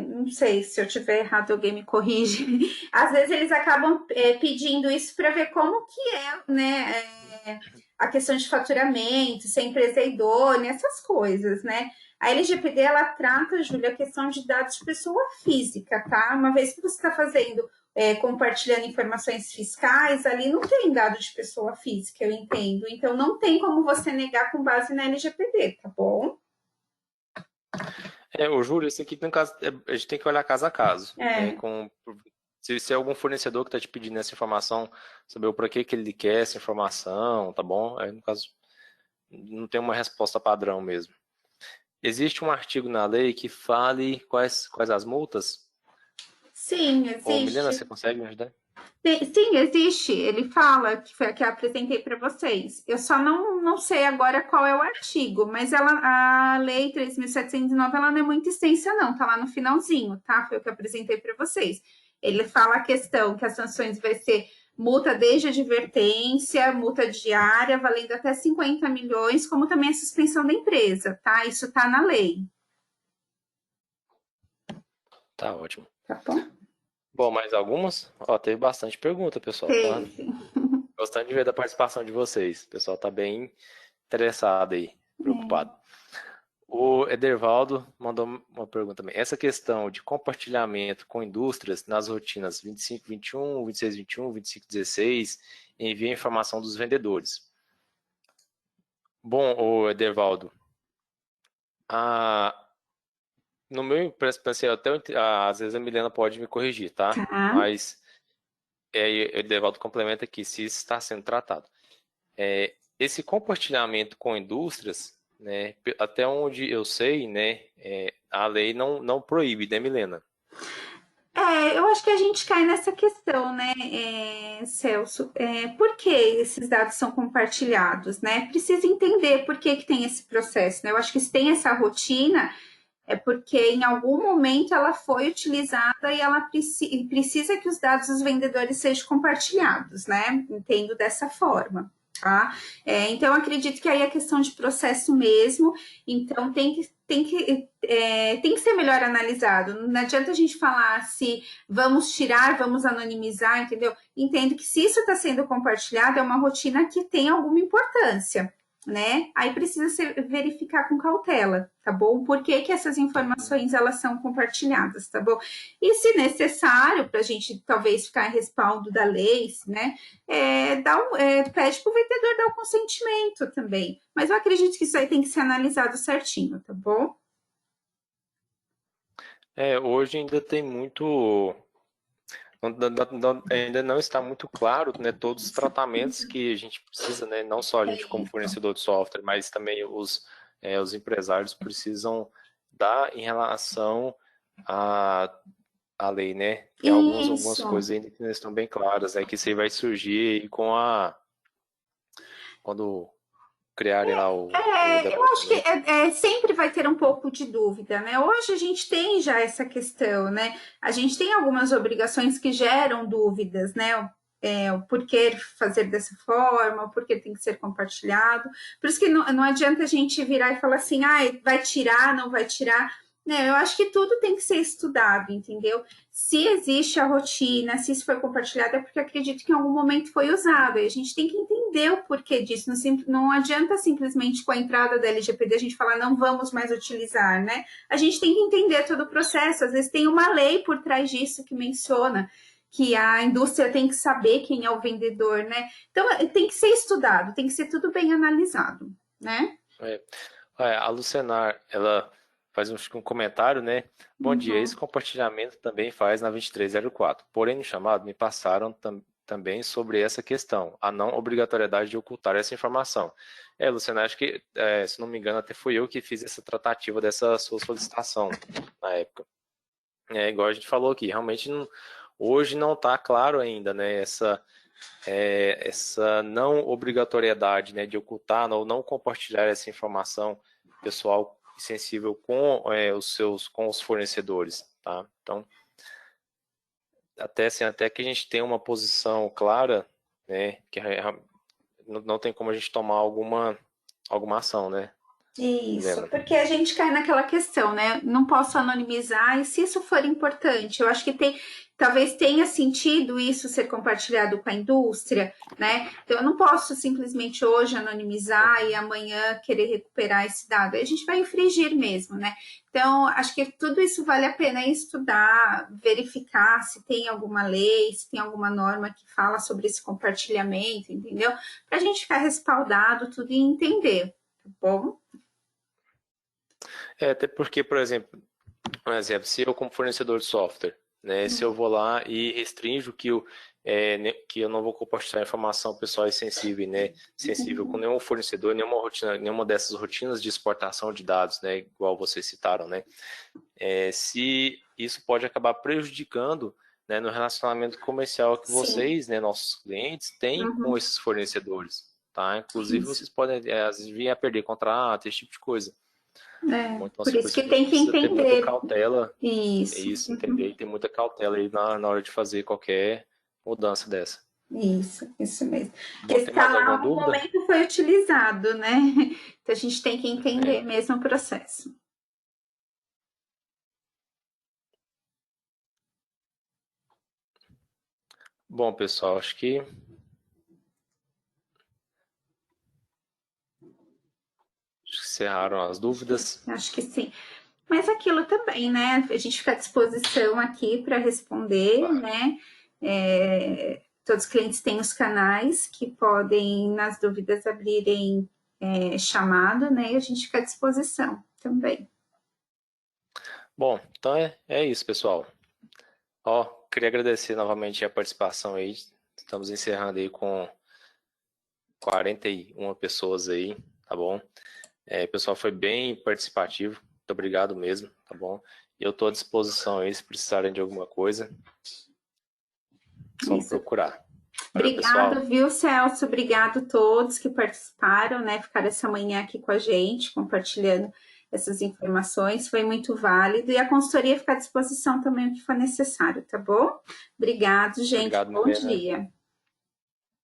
não sei se eu tiver errado, alguém me corrige. Às vezes eles acabam pedindo isso para ver como que é, né, a questão de faturamento, se a empresa é idônea, essas coisas, né? A LGPD ela trata, Júlia, a questão de dados de pessoa física, tá? Uma vez que você está fazendo compartilhando informações fiscais, ali não tem dado de pessoa física, eu entendo. Então não tem como você negar com base na LGPD, tá bom? O Júlio, isso aqui, no caso, a gente tem que olhar caso a caso. Né, se é algum fornecedor que está te pedindo essa informação, saber para que ele quer essa informação, tá bom? Aí, no caso, não tem uma resposta padrão mesmo. Existe um artigo na lei que fale quais as multas? Sim, existe. Ô, Milena, você consegue me ajudar? Sim, existe. Ele fala, que foi a que eu apresentei para vocês. Eu só não sei agora qual é o artigo, mas a Lei 3.709 ela não é muito extensa, não. Tá lá no finalzinho, tá? Foi o que eu apresentei para vocês. Ele fala a questão que as sanções vai ser multa desde advertência, multa diária, valendo até 50 milhões, como também a suspensão da empresa, tá? Isso tá na lei. Tá ótimo. Tá bom? Bom, mais algumas? Ó, teve bastante pergunta, pessoal. Tá gostando de ver da participação de vocês. O pessoal tá bem interessado aí, preocupado. O Edervaldo mandou uma pergunta também. Essa questão de compartilhamento com indústrias nas rotinas 2521, 2621, 2516, envia informação dos vendedores. Bom, o Edervaldo, no meu pensei até às vezes a Milena pode me corrigir, tá? Mas o Edervaldo complementa aqui se isso está sendo tratado. Esse compartilhamento com indústrias, né, até onde eu sei, né, a lei não proíbe, né, Milena? Eu acho que a gente cai nessa questão, né, Celso? Por que esses dados são compartilhados, né? Precisa entender por que tem esse processo, né? Eu acho que se tem essa rotina, é porque em algum momento ela foi utilizada e ela precisa que os dados dos vendedores sejam compartilhados, né? Entendo dessa forma. Tá? Então, eu acredito que aí é questão de processo mesmo, então tem que ser melhor analisado. Não adianta a gente falar se vamos tirar, vamos anonimizar, entendeu? Entendo que se isso está sendo compartilhado, é uma rotina que tem alguma importância, né? Aí precisa verificar com cautela, tá bom? Por que essas informações elas são compartilhadas, tá bom? E se necessário, para a gente talvez ficar em respaldo da lei, né? Pede para o vendedor dar o consentimento também. Mas eu acredito que isso aí tem que ser analisado certinho, tá bom? Hoje ainda tem muito. Ainda não está muito claro, né, todos os tratamentos que a gente precisa, né, não só a gente como fornecedor de software, mas também os empresários precisam dar em relação à lei, né? Tem algumas coisas ainda que não estão bem claras, né, que isso aí vai surgir quando criarem lá eu acho que sempre vai ter um pouco de dúvida, né? Hoje a gente tem já essa questão, né? A gente tem algumas obrigações que geram dúvidas, né? O porquê fazer dessa forma, o porquê tem que ser compartilhado. Por isso que não adianta a gente virar e falar assim, vai tirar, não vai tirar. Eu acho que tudo tem que ser estudado, entendeu? Se existe a rotina, se isso foi compartilhado, é porque eu acredito que em algum momento foi usado. E a gente tem que entender o porquê disso. Não adianta simplesmente com a entrada da LGPD a gente falar não vamos mais utilizar, né? A gente tem que entender todo o processo. Às vezes tem uma lei por trás disso que menciona que a indústria tem que saber quem é o vendedor, né? Então tem que ser estudado, tem que ser tudo bem analisado, né? A Lucenar, ela faz um comentário, né? Bom dia, esse compartilhamento também faz na 2304. Porém, no chamado, me passaram também sobre essa questão, a não obrigatoriedade de ocultar essa informação. Luciana, acho que, se não me engano, até fui eu que fiz essa tratativa dessa sua solicitação na época. Igual a gente falou aqui, realmente hoje não está claro ainda, né, essa não obrigatoriedade, né, de ocultar ou não compartilhar essa informação pessoal e sensível com com os fornecedores, tá? Então, até que a gente tenha uma posição clara, né, que não tem como a gente tomar alguma ação, né? Isso, porque a gente cai naquela questão, né? Não posso anonimizar, e se isso for importante, eu acho que talvez tenha sentido isso ser compartilhado com a indústria, né? Então eu não posso simplesmente hoje anonimizar e amanhã querer recuperar esse dado. Aí a gente vai infringir mesmo, né? Então, acho que tudo isso vale a pena estudar, verificar se tem alguma lei, se tem alguma norma que fala sobre esse compartilhamento, entendeu? Para a gente ficar respaldado tudo e entender, tá bom? Até porque, por exemplo, se eu como fornecedor de software, né, se eu vou lá e restringo que eu não vou compartilhar informação pessoal e sensível, né, sensível com nenhum fornecedor, nenhuma dessas rotinas de exportação de dados, né, igual vocês citaram, né, se isso pode acabar prejudicando, né, no relacionamento comercial que vocês, né, nossos clientes, têm com esses fornecedores, tá? Inclusive vocês podem, às vezes, vir a perder contrato, esse tipo de coisa. Então, por isso que tem que entender. Ter muita cautela. Isso. Entender e ter muita cautela aí na hora de fazer qualquer mudança dessa. Isso mesmo. Porque está lá no momento foi utilizado, né? Então a gente tem que entender mesmo o processo. Bom, pessoal, acho que encerraram as dúvidas. Acho que sim. Mas aquilo também, né? A gente fica à disposição aqui para responder, né? Todos os clientes têm os canais que podem, nas dúvidas, abrirem chamado, né? E a gente fica à disposição também. Bom, então é isso, pessoal. Queria agradecer novamente a participação aí. Estamos encerrando aí com 41 pessoas aí, tá bom? O pessoal foi bem participativo. Muito obrigado mesmo, tá bom? E eu estou à disposição aí, se precisarem de alguma coisa. Só me procurar. Obrigado, viu, Celso? Obrigado a todos que participaram, né? Ficaram essa manhã aqui com a gente, compartilhando essas informações. Foi muito válido. E a consultoria fica à disposição também o que for necessário, tá bom? Obrigado, gente. Obrigado, bom dia.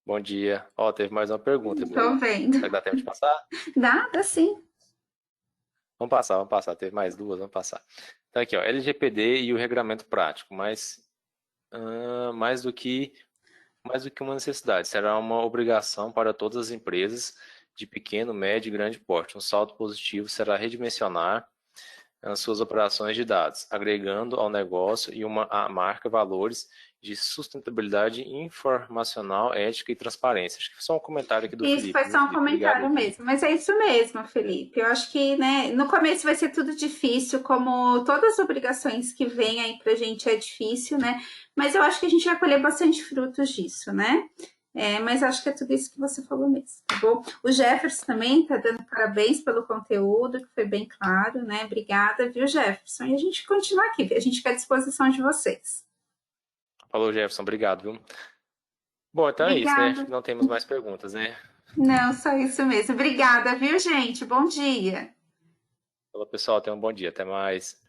Bom dia. Teve mais uma pergunta. Estou vendo. Será que dá tempo de passar? Dá sim. Vamos passar. Teve mais duas, vamos passar. Então aqui, LGPD e o regulamento prático, mais do que uma necessidade, será uma obrigação para todas as empresas de pequeno, médio e grande porte. Um saldo positivo será redimensionar as suas operações de dados, agregando ao negócio e à marca valores de sustentabilidade informacional, ética e transparência. Acho que foi só um comentário aqui do Felipe. Isso foi só um comentário mesmo, mas é isso mesmo, Felipe. Eu acho que, né, no começo vai ser tudo difícil, como todas as obrigações que vêm aí pra gente é difícil, né? Mas eu acho que a gente vai colher bastante frutos disso, né? Mas acho que é tudo isso que você falou mesmo, tá bom? O Jefferson também tá dando parabéns pelo conteúdo, que foi bem claro, né? Obrigada, viu, Jefferson? E a gente continua aqui, a gente fica à disposição de vocês. Falou, Jefferson, obrigado, viu? Bom, então Obrigada. É isso, né? Não temos mais perguntas, né? Não, só isso mesmo. Obrigada, viu, gente? Bom dia. Falou, pessoal, tenham um bom dia. Até mais.